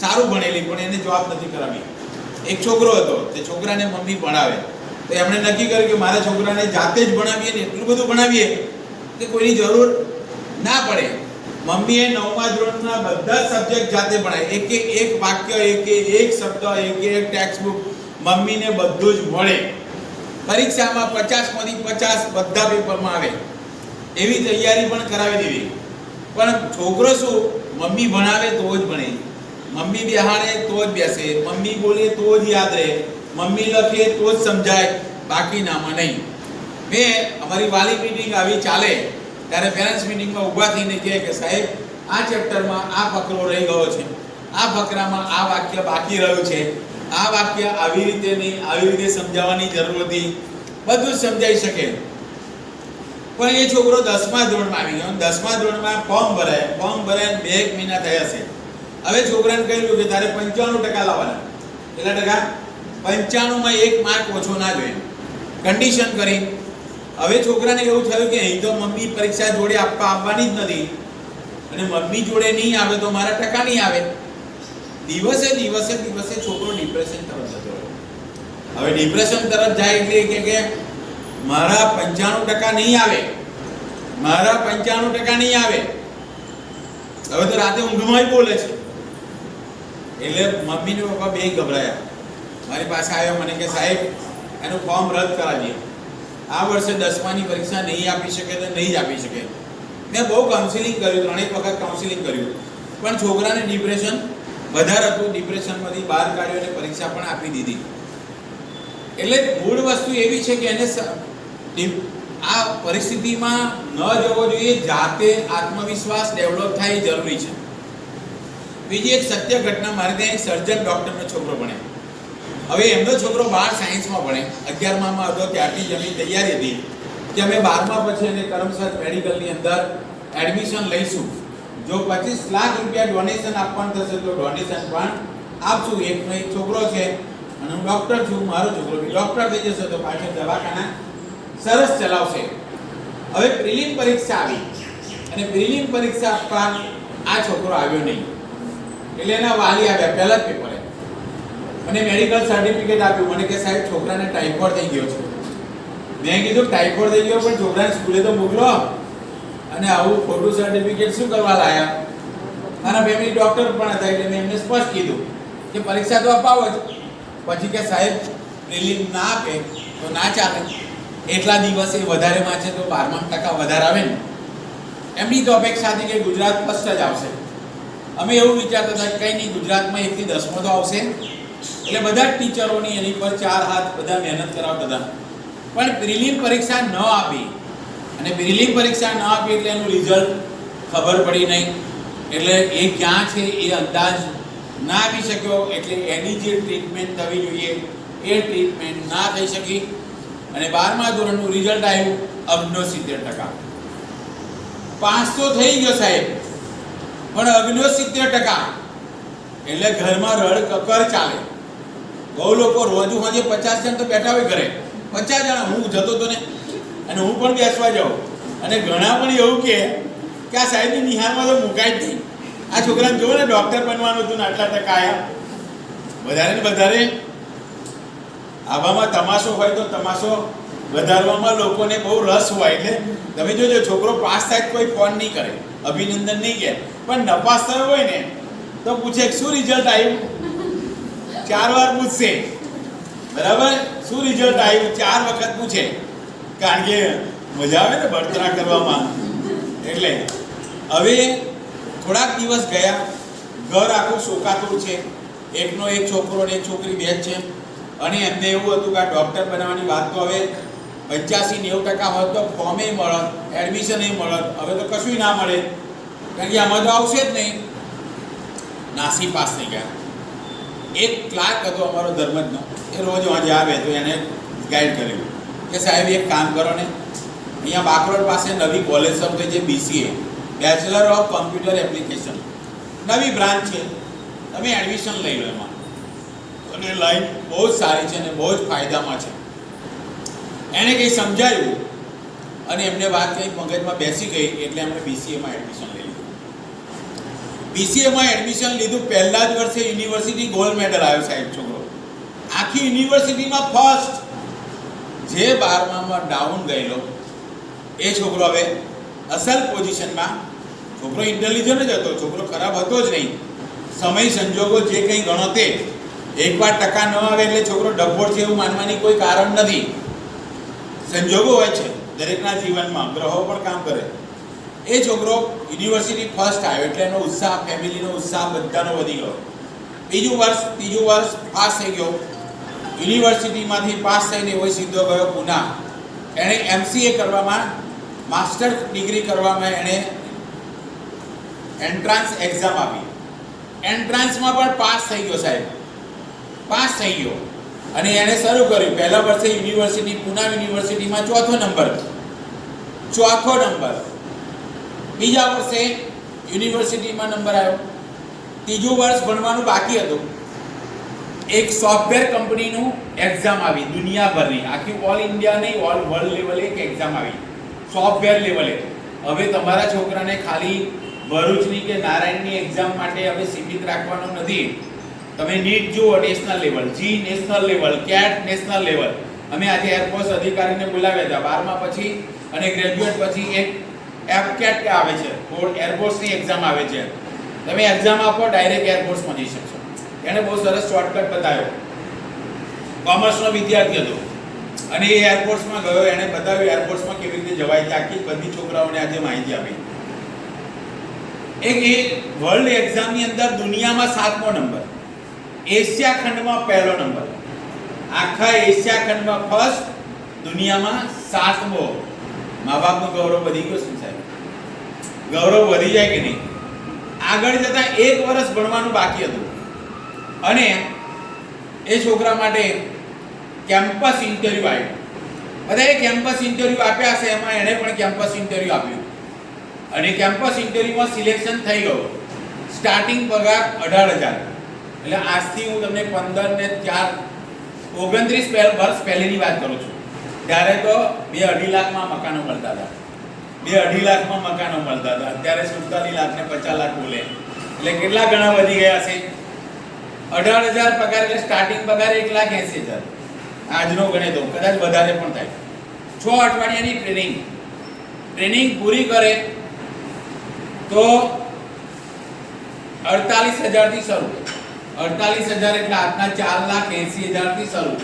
સારું ભણેલી, પણ એને જોબ નથી કરાવી. એક છોકરો હતો, તે છોકરાને મમ્મી ભણાવે, તો એમણે નક્કી કર્યું કે મારા છોકરાને જાતે જ ભણાવીએ ને એટલું બધું ભણાવીએ કે કોઈની જરૂર ના પડે. મમ્મીએ 9મા ધોરણના બધા સબ્જેક્ટ જાતે ભણાય, એક વાક્ય, એક શબ્દ, એક ટેક્સ્ટ બુક મમ્મીને બધું જ મળે. પરીક્ષામાં 50માંથી 50 બધા પેપરમાં આવે એવી તૈયારી પણ કરાવી દેવી. પણ છોકરો શું, મમ્મી ભણાવે તો જ ભણે, મમ્મી બેહાડે તો જ બેસે, મમ્મી બોલે તો જ યાદ રહે, મમ્મી લખે તો જ સમજાય, બાકી નામાં નહીં. મેં અમારી વાલી મીટિંગ આવી ચાલે ત્યારે પેરેન્ટ્સ મીટિંગમાં ઊભા થઈને કહે કે સાહેબ આ ચેપ્ટરમાં આ ફકરો રહી ગયો છે, આ ફકરામાં આ વાક્ય બાકી રહ્યું છે, આ વાક્ય આવી રીતે નહીં, આવી રીતે સમજાવવાની જરૂર હતી, બધું જ સમજાઈ શકે. પણ એ છોકરો 10મા ધોરણમાં આવી ગયો. 10મા ધોરણમાં ફોર્મ ભરાય 2 મહિના થયા છે. હવે છોકરાને કહ્યું કે તારે 95% લાવવાના. કેટલા ટકા? 95માં 1 માર્ક ઓછો ના જોઈએ, કન્ડિશન કરી. હવે છોકરાને એવું થયું કે અહીં તો મમ્મી પરીક્ષા જોડે આવવાની જ નથી, અને મમ્મી જોડે નહીં આવે તો મારા ટકા નહીં આવે. દિવસે છોકરો ડિપ્રેશન તરફ જતો રહ્યો. હવે ડિપ્રેશન તરફ જાય એટલે કે મારા 95% નહીં આવે, મારા 95% નહીં આવે. હવે તો રાતે ઊંઘમાં બોલે છે. એટલે મમ્મી ને પપ્પા બે ગભરાયા. મારી પાસે આવ્યા, મને કે સાહેબ એનું ફોર્મ રદ કરાવીએ, આ વર્ષે 10માની પરીક્ષા નહીં આપી શકે તો નહીં જ આપી શકે. મેં બહુ કાઉન્સિલિંગ કર્યું, 3 વખત કાઉન્સિલિંગ કર્યું, પણ છોકરાને ડિપ્રેશન વધારે હતું. ડિપ્રેશનમાંથી બહાર કાઢ્યો અને પરીક્ષા પણ આપી દીધી. એટલે મૂળ વસ્તુ એવી છે કે એને આ પરિસ્થિતિમાં ન જવો જોઈએ, જાતે આત્મવિશ્વાસ ડેવલપ થાય એ જરૂરી છે. બીજી એક સત્ય ઘટના, મારે ત્યાં એક સર્જન ડૉક્ટરનો છોકરો ભણે. હવે એમનો છોકરો 12 સાયન્સમાં ભણે, 11માં હતો ત્યારથી જ એમની તૈયારી હતી કે અમે 12મા પછી એને કરમસદ મેડિકલની અંદર એડમિશન લઈશું. જો 25 લાખ રૂપિયા ડોનેશન આપવાનું થશે તો ડોનેશન પણ આપશું. એકનો એક છોકરો છે અને હું ડૉક્ટર છું, મારો છોકરો બી ડૉક્ટર થઈ જશે તો પાછળ દવાખાના સરસ ચલાવશે. હવે પ્રિલિમ પરીક્ષા આવી અને પ્રિલિમ પરીક્ષા આપવા આ છોકરો આવ્યો નહીં. એટલે એના વાલી આવ્યા પહેલા જ પેપરે, મને મેડિકલ સર્ટિફિકેટ આપ્યું. મને કે સાહેબ છોકરાને ટાઇફોઇડ થઈ ગયો છે. મેં કીધું ટાઇફોઇડ થઈ ગયો પણ છોકરાને સ્કૂલે તો મોકલો, અને આવું ખોટું સર્ટિફિકેટ શું કરવા લાયા? મારા ફેમિલી ડૉક્ટર પણ હતા એટલે મેં એમને સ્પષ્ટ કીધું કે પરીક્ષા તો અપાવો જ. પછી કે સાહેબ પ્રિલિમ ના આપે તો ના ચાલે, એટલા દિવસે વધારેમાં છે તો 12માં ટકા વધારે આવે ને. એમની તો અપેક્ષા હતી કે ગુજરાત ફર્સ્ટ જ આવશે. અમે એવું વિચારતા હતા કે કંઈ નહીં, ગુજરાતમાં 1 થી 10મો તો આવશે. એટલે બધા જ ટીચરોની એની પર 4 હાથ બધા મહેનત કરાવતા હતા. પણ પ્રિલિમ પરીક્ષા ન આપી, અને પ્રિલિમ પરીક્ષા ન આપી એટલે એનું રિઝલ્ટ ખબર પડી નહીં. એટલે એ ક્યાં છે એ અંદાજ ના આપી શક્યો. એટલે એની જે ટ્રીટમેન્ટ થવી જોઈએ એ ટ્રીટમેન્ટ ના થઈ શકી. અને 12મા ધોરણનું રિઝલ્ટ આવ્યું 69%. પાસ તો થઈ ગયો સાહેબ, પણ 69%. એટલે ઘરમાં રડ કકર ચાલે. બહુ લોકો રોજ સાંજે 50 જણ તો બેઠા હોય ઘરે, 50 જણા. હું જતો હતો ને, અને હું પણ બેસવા જાઉં, અને ઘણા પણ એવું કે આ સાહેબની નિહાળમાં તો મુકાય જ નહીં. આ છોકરાને જોવો ને, ડૉક્ટર બનવાનું હતું ને આટલા ટકા આવ્યા. વધારે ને વધારે આવામાં તમાશો હોય તો તમાશો વધારવામાં લોકોને બહુ રસ હોય. એટલે તમે જોજો, છોકરો પાસ થાય કોઈ ફોન નહીં કરે, અભિનંદન નહીં કહે, પણ નપાસ થયો હોય ને તો પૂછે શું રિઝલ્ટ આવ્યું? 4 વાર પૂછશે, બરાબર? શું રિઝલ્ટ આવ્યું 4 વખત પૂછે, કારણ કે મજા આવે ને બળતરા કરવામાં. એટલે હવે થોડાક દિવસ ગયા, ઘર આખું શોકાતુર છે. એકનો એક છોકરો ને એક છોકરી 2 જ છે. અને એમને એવું હતું કે આ ડૉક્ટર બનાવવાની વાત તો હવે 85-90% હોત તો ફોર્મે મળત, એડમિશન મળત. હવે તો કશું ના મળે, કારણ કે આમાં તો આવશે જ નહીં. નાસી પાસ થઈ ગયા. એક ક્લાર્ક હતો અમારો ધર્મજનો, એ રોજ વાંચે આવે તો એને ગાઈડ કર્યું કે સાહેબ એક કામ કરો ને, અહીંયા બાકરોડ પાસે નવી કોલેજ શરૂ થઈ છે, BCA, bachelor of computer application, નવી બ્રાન્ચ છે, તમે એડમિશન લઈ લો એમાં. અને લાઈન બહુ જ સારી છે અને બહુ જ ફાયદામાં છે. એણે કંઈ સમજાયું અને એમને વાત કંઈ મગજમાં બેસી ગઈ, એટલે એમણે BCAમાં એડમિશન લઈ લીધું. બીસીએમાં એડમિશન લીધું, પહેલા જ વર્ષે યુનિવર્સિટી ગોલ્ડ મેડલ આવ્યો સાહેબ છોકરો, આખી યુનિવર્સિટીમાં ફર્સ્ટ. જે 12મામાં ડાઉન ગયેલો એ છોકરો હવે અસલ પોઝિશનમાં. છોકરો ઇન્ટેલિજન્ટ જ હતો, છોકરો ખરાબ હતો જ નહીં. સમય સંજોગો જે કંઈ ગણો તે, એકવાર ટકા ન આવે એટલે છોકરો ડફોડ છે એવું માનવાની કોઈ કારણ નથી. સંજોગો હોય છે દરેકના જીવનમાં, ગ્રહો પણ કામ કરે. એ છોકરો યુનિવર્સિટી ફર્સ્ટ આવ્યો એટલે એનો ઉત્સાહ, ફેમિલીનો ઉત્સાહ બધાનો વધી ગયો. ત્રીજું વર્ષ પાસ થઈ ગયો. યુનિવર્સિટીમાંથી પાસ થઈને એવો સીધો ગયો પુના. એણે એમસીએ કરવામાં, માસ્ટર ડિગ્રી કરવામાં એણે એન્ટ્રાન્સ એક્ઝામ આપી. એન્ટ્રાન્સમાં પણ પાસ થઈ ગયો સાહેબ, પાસ થઈ ગયો. અને એણે શરૂ કર્યું, પહેલા વર્ષે યુનિવર્સિટી, પુના યુનિવર્સિટીમાં ચોથો નંબર. બીજા વર્ષે યુનિવર્સિટીમાં નંબર આવ્યો. ત્રીજું વર્ષ ભણવાનું બાકી હતું. એક સોફ્ટવેર કંપનીનું એક્ઝામ આવી, દુનિયાભરની, આખી ઓલ ઇન્ડિયા નહીં, ઓલ વર્લ્ડ લેવલે એક એક્ઝામ આવી, સોફ્ટવેર લેવલે. હવે તમારા છોકરાને ખાલી ભરૂચની કે નારાયણની એક્ઝામ માટે હવે સીમિત રાખવાનો નથી. તમે નીટ જુઓ national level, JEE national level, CAT national level. અમે આજે એરફોર્સ અધિકારીને બોલાવ્યા હતા 12મા પછી અને ગ્રેજ્યુએટ પછી એક એફકેટ આવે છે, એરફોર્સની એક્ઝામ આવે છે. તમે એક્ઝામ આપો ડાયરેક્ટ એરફોર્સમાં જઈ શકશો. એણે બહુ સરસ શોર્ટકટ બતાવ્યો. કોમર્સનો વિદ્યાર્થી હતો અને એ એરફોર્સમાં ગયો, એણે બતાવ્યું એરફોર્સમાં કેવી રીતે જવાય છે. આખી બધી છોકરાઓને આજે માહિતી આપી. એક એ વર્લ્ડ એક્ઝામની અંદર દુનિયામાં 7મો નંબર, એશિયા ખંડમાં પહેલો નંબર, આખા એશિયા ખંડમાં ફર્સ્ટ, દુનિયામાં 7મો. મા બાપનું ગૌરવ વધી ગયું છે સાહેબ, ગૌરવ વધી જાય કે નહીં? આગળ જતા 1 વર્ષ ભણવાનું બાકી હતું અને એ છોકરા માટે કેમ્પસ ઇન્ટરવ્યૂ આવ્યું. બધાએ કેમ્પસ ઇન્ટરવ્યૂ આપ્યા હશે, એમાં એણે પણ કેમ્પસ ઇન્ટરવ્યૂ આપ્યું અને કેમ્પસ ઇન્ટરવ્યૂમાં સિલેક્શન થઈ ગયો. સ્ટાર્ટિંગ પગાર 18,000. એટલે આજથી હું તમને 15 ને 4 29 વર્ષ પહેલેની વાત કરું છું. ત્યારે તો 2-2.5 લાખમાં મકાનો મળતા હતા, 2-2.5 લાખમાં મકાનો મળતા હતા. અત્યારે 47 લાખ ને 50 લાખ બોલે, એટલે કેટલા ગણા વધી ગયા છે. 18,000 પગાર એટલે સ્ટાર્ટિંગ પગાર 1,80,000. આજનો ગણે તો કદાચ વધારે પણ થાય. 6 અઠવાડિયાની ટ્રેનિંગ પૂરી કરે તો 48,000 થી શરૂ. 48,000 એટલે આજના 4,80,000 થી શરૂ.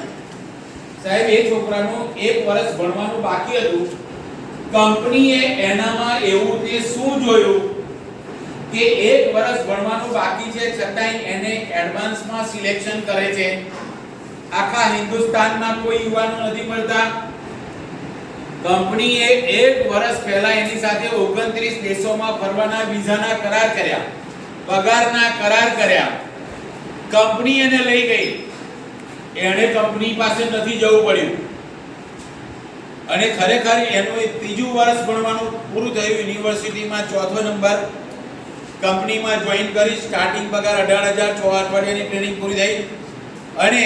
સાહેબ એ છોકરાનું 1 વર્ષ ભણવાનું બાકી હતું. કંપનીએ એનામાં એવું તે શું જોયું કે 1 વર્ષ ભણવાનું બાકી છે છતાંય એને એડવાન્સમાં સિલેક્શન કરે છે. આખા હિન્દુસ્તાનમાં કોઈ યુવાનો નથી મળતા. કંપનીએ 1 વર્ષ પહેલા એની સાથે 29 દેશોમાં ફરવાના વિઝાના કરાર કર્યા, પગારના કરાર કર્યા. કંપની એને લઈ ગઈ, એણે કંપની પાસે નથી જવું પડ્યું અને ખરેખર એનું 3જું વર્ષ ભણવાનું પૂરું થયું. યુનિવર્સિટીમાં 4થો નંબર, કંપનીમાં જોઈન કરી. સ્ટાર્ટિંગ પગાર 18,000, 6 અઠવાડિયાની ટ્રેનિંગ પૂરી થઈ અને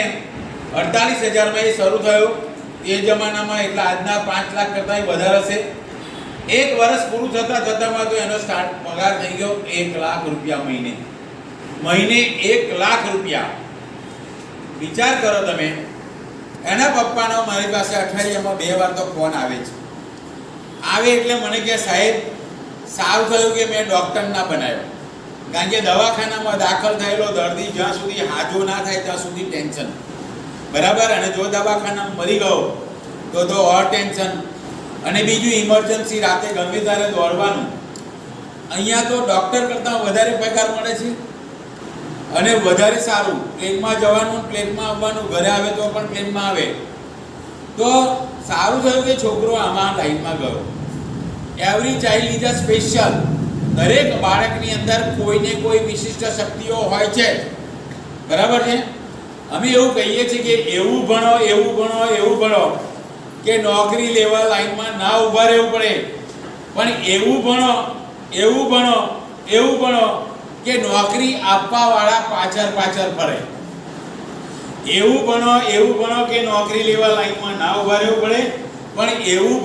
48,000માં એ શરૂ થયો. એ જમાનામાં એટલે આજના 5 લાખ કરતાં વધારે હશે. 1 વર્ષ પૂરું થતાં તો એનો સ્ટાર્ટ પગાર થઈ ગયો 1 લાખ રૂપિયા મહિને. 1 લાખ રૂપિયા. વિચાર કરો તમે. એના પપ્પાનો મારી પાસે અઠવાડિયામાં 2 વાર તો ફોન આવે છે. આવે એટલે મને કહે સાહેબ સારું થયું કે મેં ડૉક્ટર ના બનાવ્યો, કારણ કે દવાખાનામાં દાખલ થયેલો દર્દી જ્યાં સુધી હાજો ના થાય ત્યાં સુધી ટેન્શન, બરાબર. અને જો દવાખાનામાં મરી ગયો તો ઓર ટેન્શન. અને બીજું ઇમરજન્સી, રાતે ગમે ત્યારે દોડવાનું. અહીંયા તો ડૉક્ટર કરતાં વધારે પગાર મળે છે અને વધારે સારું. પ્લેનમાં જવાનું, પ્લેનમાં આવવાનું, ઘરે આવે તો પણ પ્લેનમાં આવે. તો સારું થયું કે છોકરો આમાં લાઈનમાં ગયો. Every child is a special. દરેક બાળકની અંદર કોઈને કોઈ વિશિષ્ટ શક્તિઓ હોય છે, બરાબર છે. અમે એવું કહીએ છીએ કે એવું ભણો કે નોકરી લેવા લાઈનમાં ના ઊભા રહેવું પડે, પણ એવું ભણો કે નોકરી આપવાવાળા પાછળ ફરે. એવું ભણો કે નોકરી લેવા લાઈનમાં ના ઊભા રહેવું પડે, પણ એવું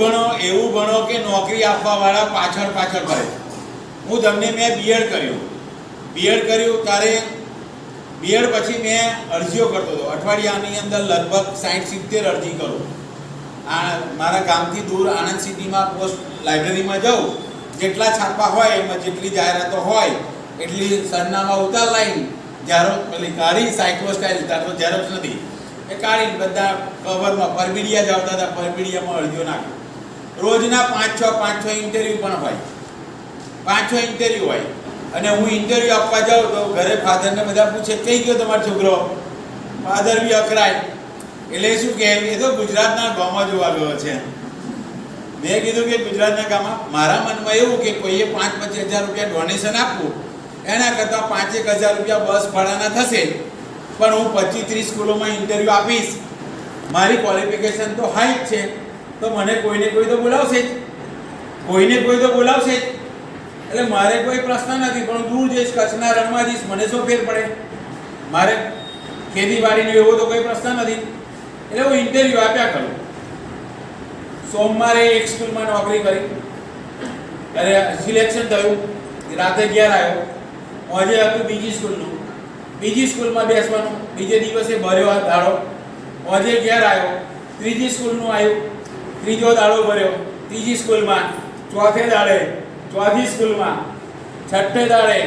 ભણો કે નોકરી આપવાવાળા પાછળ ફરે. મેં બીએડ કર્યું, બીએડ કર્યું ત્યારે બીએડ પછી મેં અરજીઓ કરતો હતો. અઠવાડિયાની અંદર લગભગ 60-70 અરજી કરું. આ મારા ગામથી દૂર આણંદ સિટીમાં પોસ્ટ લાઇબ્રેરીમાં જાઉં, જેટલા છાપા હોય એમાં જેટલી જાહેરાતો હોય એટલી સરનામા ઉતાર લાઈન જારો પેલી કાઢી સાયક્લો સ્ટાઇલ, તાર તો ઝેરોક્સ નથી, એ કાઢીને બધા કવરમાં પરબીડિયા જ આવતા હતા, પરબીડિયામાં અરજીઓ નાખી. રોજના 5-6 ઇન્ટરવ્યૂ પણ હોય, 5-6 ઇન્ટરવ્યૂ હોય. અને હું ઇન્ટરવ્યૂ આપવા જાઉં તો ઘરે ફાધરને બધા પૂછે કઈ ગયો તમારો છોકરો? ફાધર બી અકરાય. એટલે શું કહે, એ તો ગુજરાતના ગામમાં જોવા ગયો છે. મેં કીધું કે ગુજરાતના ગામમાં? મારા મનમાં એવું કે કોઈએ 5-25 હજાર રૂપિયા ડોનેશન આપવું એના કરતાં 5-1 હજાર રૂપિયા બસ ભાડાના થશે, પણ હું 25-30 સ્કૂલોમાં ઇન્ટરવ્યૂ આપીશ, મારી ક્વોલિફિકેશન તો હાઈ જ છે, તો મને કોઈને કોઈ તો બોલાવશે જ, કોઈને કોઈ તો બોલાવશે જ. એટલે મારે કોઈ પ્રશ્ન નથી, પણ હું દૂર જઈશ, કચ્છના રણમાં જઈશ, મને શું ફેર પડે? મારે ખેતીવાડીનો એવો તો કોઈ પ્રશ્ન નથી. એટલે હું ઇન્ટરવ્યૂ આપ્યા કરું. સોમવારે એક સ્કૂલમાં નોકરી કરી, અરે સિલેક્શન થયું, રાતે 11 આવ્યો. આજે હતું બીજી સ્કૂલનું, બીજી સ્કૂલમાં બેસવાનું, બીજે દિવસે ભર્યો દાડો. આજે 11 આવ્યો, ત્રીજી સ્કૂલનું આવ્યું, ત્રીજો દાડો ભર્યો, ત્રીજી સ્કૂલમાં, ચોથે દાડે ચોથી સ્કૂલમાં, છઠ્ઠે દાડે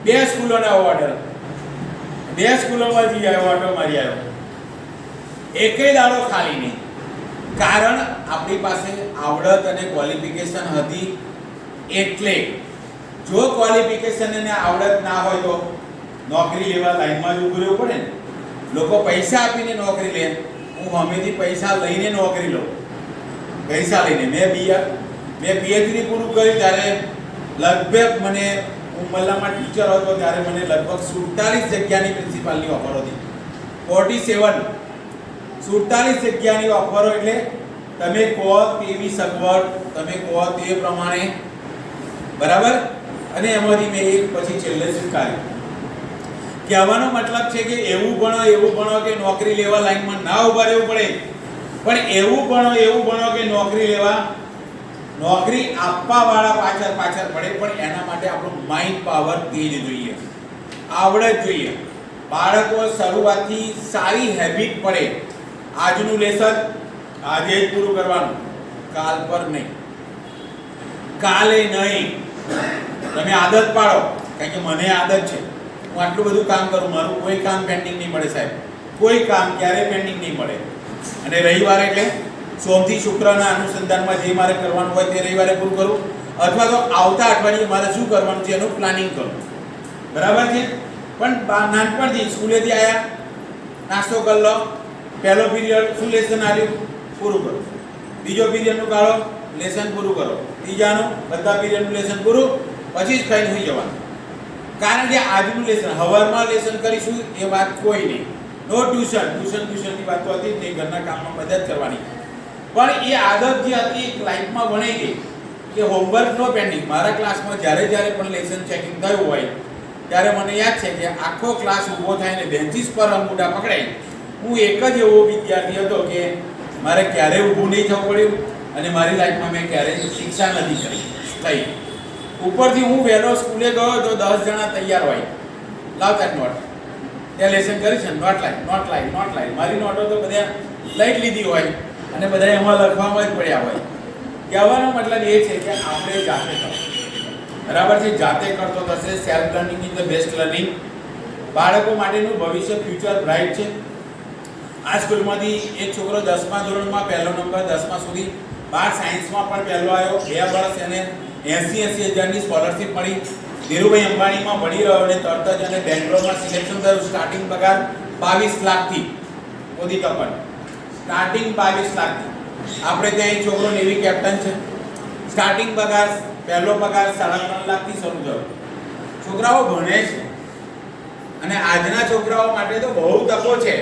2 સ્કૂલોના ઓર્ડર, 2 સ્કૂલોમાંથી આવ્યો, ઓટો મારી આવ્યો. એકેય દાડો ખાલી નહીં. કારણ આપણી પાસે આવડત અને ક્વોલિફિકેશન હતી. એટલે જો ક્વોલિફિકેશન અને આવડત ના હોય તો નોકરી લેવા લાઈનમાં જ ઊભું રહેવું પડે ને. લોકો પૈસા આપીને નોકરી લે, હું હમેથી પૈસા લઈને નોકરી લઉં. પૈસા લઈને મેં PhD પૂરું કર્યું ત્યારે લગભગ મને, હું મલ્લામાં ટીચર હતો ત્યારે મને લગભગ 47 જગ્યાની પ્રિન્સિપાલની ઓફર હતી. 47 જગ્યાની ઓફરો. એટલે તમે કહો તેવી સગવડ, તમે કહો તે પ્રમાણે, બરાબર. અને એમાંથી મેં એક પછી છેલ્લે સ્વીકાર્યું. કહેવાનો મતલબ છે કે એવું ભણો કે નોકરી લેવા લાઈનમાં ના ઊભા રહેવું પડે, પણ એવું ભણો કે નોકરી આપવા વાળા પાછળ પડે, પણ એના માટે આપણું માઇન્ડ પાવર તેજ જોઈએ, આવડત જોઈએ. બાળકો શરૂઆતથી સારી હેબિટ પડે. આજનું લેસન આજે જ પૂરું કરવાનું, કાલ પર નહીં, કાલે નહીં. તમે આદત પાડો, કારણ કે મને આદત છે, હું આટલું બધું કામ કરું, મારું કોઈ કામ પેન્ડિંગ નહીં મળે સાહેબ, કોઈ કામ ક્યારેય પેન્ડિંગ નહીં મળે. અને રવિવાર એટલે સોમથી શુક્રના અનુસંધાનમાં જે મારે કરવાનું હોય તે રવિવારે પૂરું કરું, અથવા તો આવતા અઠવાડિયે મારે શું કરવાનું છે એનું પ્લાનિંગ કરું, બરાબર છે. પણ નાનપણથી સ્કૂલેથી આવ્યા, નાસ્તો કરી લો, પહેલો પીરિયડ શું લેસન આવ્યું પૂરું કરો, બીજો પીરિયડનું કાઢો લેસન પૂરું કરો, ત્રીજાનું બધા પીરિયડનું લેસન પૂરું, પછી જ ખાઈને સુઈ જવાનું. કારણ કે આજનું લેસન હવારમાં લેસન કરીશું એ વાત કોઈ નહીં. નો ટ્યુશનની વાત તો હતી જ નહીં, ઘરના કામમાં મદદ કરવાની. પણ એ આદત જે હતી લાઈફમાં ભણાઈ ગઈ કે હોમવર્ક નો પેન્ડિંગ. મારા ક્લાસમાં જ્યારે પણ લેસન ચેકિંગ થયું હોય ત્યારે મને યાદ છે કે આખો ક્લાસ ઊભો થાય ને બેન્ચીસ પર અંગૂઠા પકડાય. હું એક જ એવો વિદ્યાર્થી હતો કે મારે ક્યારેય ઊભું નહીં થવું પડ્યું, અને મારી લાઈફમાં મેં ક્યારેય શિક્ષા નથી થઈ. ઉપરથી હું વહેલો સ્કૂલે ગયો તો 10 જણા તૈયાર હોય, લાવતા નોટ, ત્યાં લેસન કરી છે, નોટ લાઈ. મારી નોટો તો બધા લઈ જ લીધી હોય અને બધા એમાં લખવામાં જ પડ્યા હોય. કહેવાનો મતલબ એ છે કે આપણે જાતે કરો, બરાબર છે. જાતે કરતો થશે. Self learning is the best learning. બાળકો માટેનું ભવિષ્ય, ફ્યુચર બ્રાઇટ છે. આ સ્કૂલમાંથી એક છોકરો 10મા ધોરણમાં પહેલો નંબર, 10મા સુધી, 12 સાયન્સમાં પણ પહેલો આવ્યો. 2 વર્ષ એને 80 હજારની સ્કોલરશીપ મળી. ધીરુભાઈ અંબાણીમાં ભણી રહ્યો અને તરત જ એને બેંગ્લોરમાં સિલેક્શન થયું. સ્ટાર્ટિંગ પગાર 22 લાખથી, મોદી કંપની સ્ટાર્ટિંગ 22 લાખથી. આપણે ત્યાં એક છોકરો નેવી કેપ્ટન છે, સ્ટાર્ટિંગ પગાર, પહેલો પગાર 3.5 લાખથી શરૂ થયો. છોકરાઓ ભણે છે, અને આજના છોકરાઓ માટે તો બહુ તકો છે.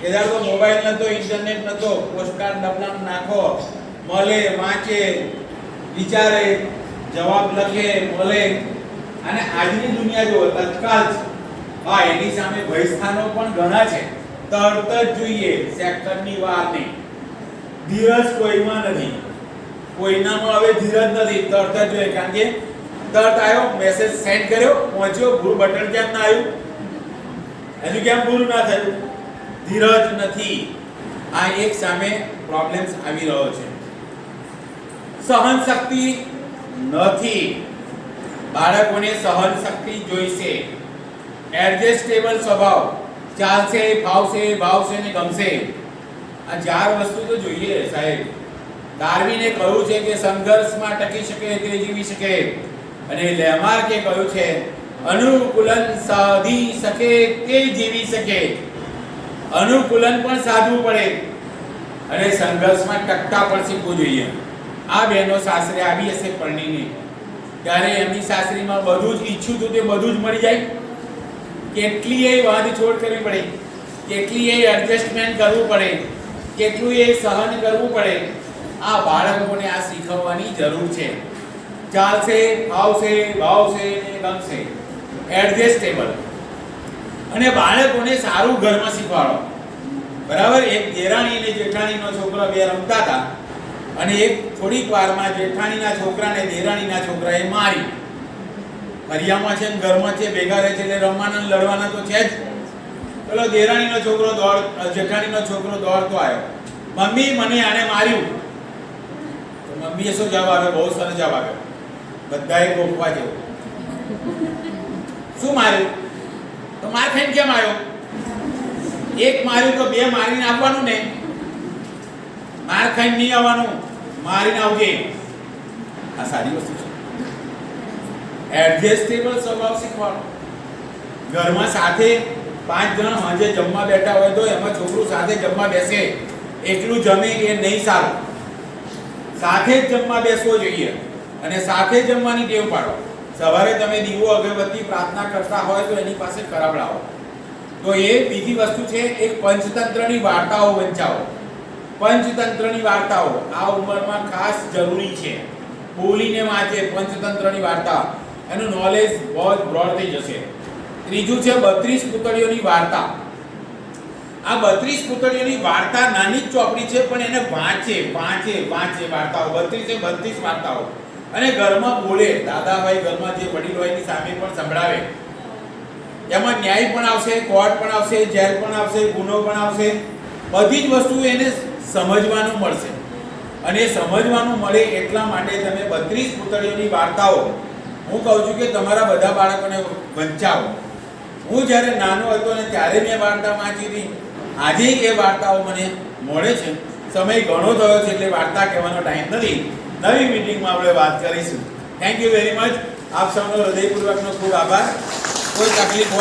એદાર તો મોબાઈલ નતો, ઇન્ટરનેટ નતો, પોસ્ટકાર્ડ ડબલામ નાખો, મળે, વાંચે, વિચારે, જવાબ લખે, મળે. અને આજની દુનિયા જો તત્કાલ છે. હા, એની સામે ભયસ્થાનો પણ ઘણા છે. તરત જ જોઈએ, સેક્ટરની વાર નહીં. ધીરજ કોઈમાં નથી, કોઈનામાં હવે ધીરજ નથી. તરત જ જોઈએ, કારણ કે તરત આવ્યો, મેસેજ સેન્ડ કર્યો, પહોંચ્યો, ભૂલ બટન કેમ ના આવ્યું? હજુ કેમ પૂરું ના થયું? ધીરજ નથી. આ એક સામે પ્રોબ્લેમ્સ આવી રહ્યો છે. સહન શક્તિ નથી. બાળકોને સહન શક્તિ જોઈશે. એડજસ્ટેબલ સ્વભાવ, ચાલશે, ફાવશે, ભાવશે ને ગમશે. આ 4 વસ્તુ તો જોઈએ સાહેબ. ડાર્વિને કહ્યું છે કે સંઘર્ષમાં ટકી શકે તે જીવી શકે, અને લેમાર્કે કહ્યું છે અનુકૂલન સાધી શકે તે જીવી શકે. અનુકૂલન પણ સાધવું પડે અને સંઘર્ષમાં ટકતા પણ શીખવું જોઈએ. આ બહેનો સાસરે આવી હશે પરણીને, ત્યારે એમની સાસરીમાં બધું જ ઈચ્છું હતું તે બધું જ મળી જાય. કેટલીય વાંધછોડ કરવી પડે, કેટલીય એડજસ્ટમેન્ટ કરવું પડે, કેટલું એ સહન કરવું પડે. આ બાળકોને આ શીખવવાની જરૂર છે. ચાલશે, ફાવશે, ભાવશે ને ગમશે. એડજસ્ટેબલ. અને બાળકોને સારું ઘરમાં શીખવાડો. બરાબર. એક દેરાણી અને જેઠાણીનો છોકરો બે રમતા હતા, અને એક થોડીક વારમાં જેઠાણીના છોકરાને દેરાણીના છોકરાએ મારી. ફરિયામાં છે ને ઘરમાં છે, ભેગા રહે છે એટલે રમવાના લડવાના તો છે જ. પેલો દેરાણીનો છોકરો જેઠાણીનો છોકરો દોડતો આવ્યો, મમ્મી મને આને માર્યું. તો મમ્મીએ શું જવાબ આપ્યો? બહુ સરસ જવાબ આપ્યો, બધાએ ગોખવા જેવો. શું માર્યું? તો માર ખાઈને કેમ આવ્યો? એક માર્યું તો બે મારીને આવવાનું ને. માર ખાઈને નહીં આવવાનું, મારીને આવજે. આ સારી વસ્તુ છે. એડજસ્ટેબલ સ્વભાવ શીખવાનો. ઘરમાં સાથે 5 જણ સાંજે જમવા બેઠા હોય તો એમાં છોકરું સાથે જમવા બેસે. એકલું જમે એ નહીં સારું. સાથે જ જમવા બેસવો જોઈએ અને સાથે જમવાની ટેવ પાડો. સવારે તમે દીવો અગરબત્તી પ્રાર્થના કરતા હોય તો એની પાસે કરાવડાવો. તો એ બીજી વસ્તુ છે. એક પંચતંત્રની વાર્તાઓ વંચાવો. પંચતંત્રની વાર્તાઓ આ ઉંમરમાં ખાસ જરૂરી છે. બોલીને વાંચે પંચતંત્રની વાર્તા, એનું નોલેજ બહુ જ બ્રોડ થઈ જશે. ત્રીજું છે 32 પૂતળીઓની વાર્તા. આ 32 પૂતળીઓની વાર્તા નાની જ ચોપડી છે, પણ એને વાંચે વાર્તાઓ. 32 વાર્તાઓ. અને ઘરમાં બોલે. દાદા હોય ઘરમાં જે વડીલ હોય એની સામે પણ સંભળાવે. એમાં ન્યાય પણ આવશે, કોર્ટ પણ આવશે, જેલ પણ આવશે, ગુનો પણ આવશે. બધી જ વસ્તુ એને સમજવાનું મળશે. અને સમજવાનું મળે એટલા માટે તમે 32 પૂતળીઓની વાર્તાઓ હું કહું છું કે તમારા બધા બાળકોને વંચાવો. હું જ્યારે નાનો હતો ને ત્યારે મેં વાર્તા વાંચી હતી. આજે એ વાર્તાઓ મને મળે છે. સમય ઘણો થયો છે એટલે વાર્તા કહેવાનો ટાઈમ નથી. નવી મીટિંગમાં આપણે વાત કરીશું. Thank you very much. આપ સૌનો હૃદયપૂર્વકનો ખૂબ આભાર. કોઈ તકલીફ હોય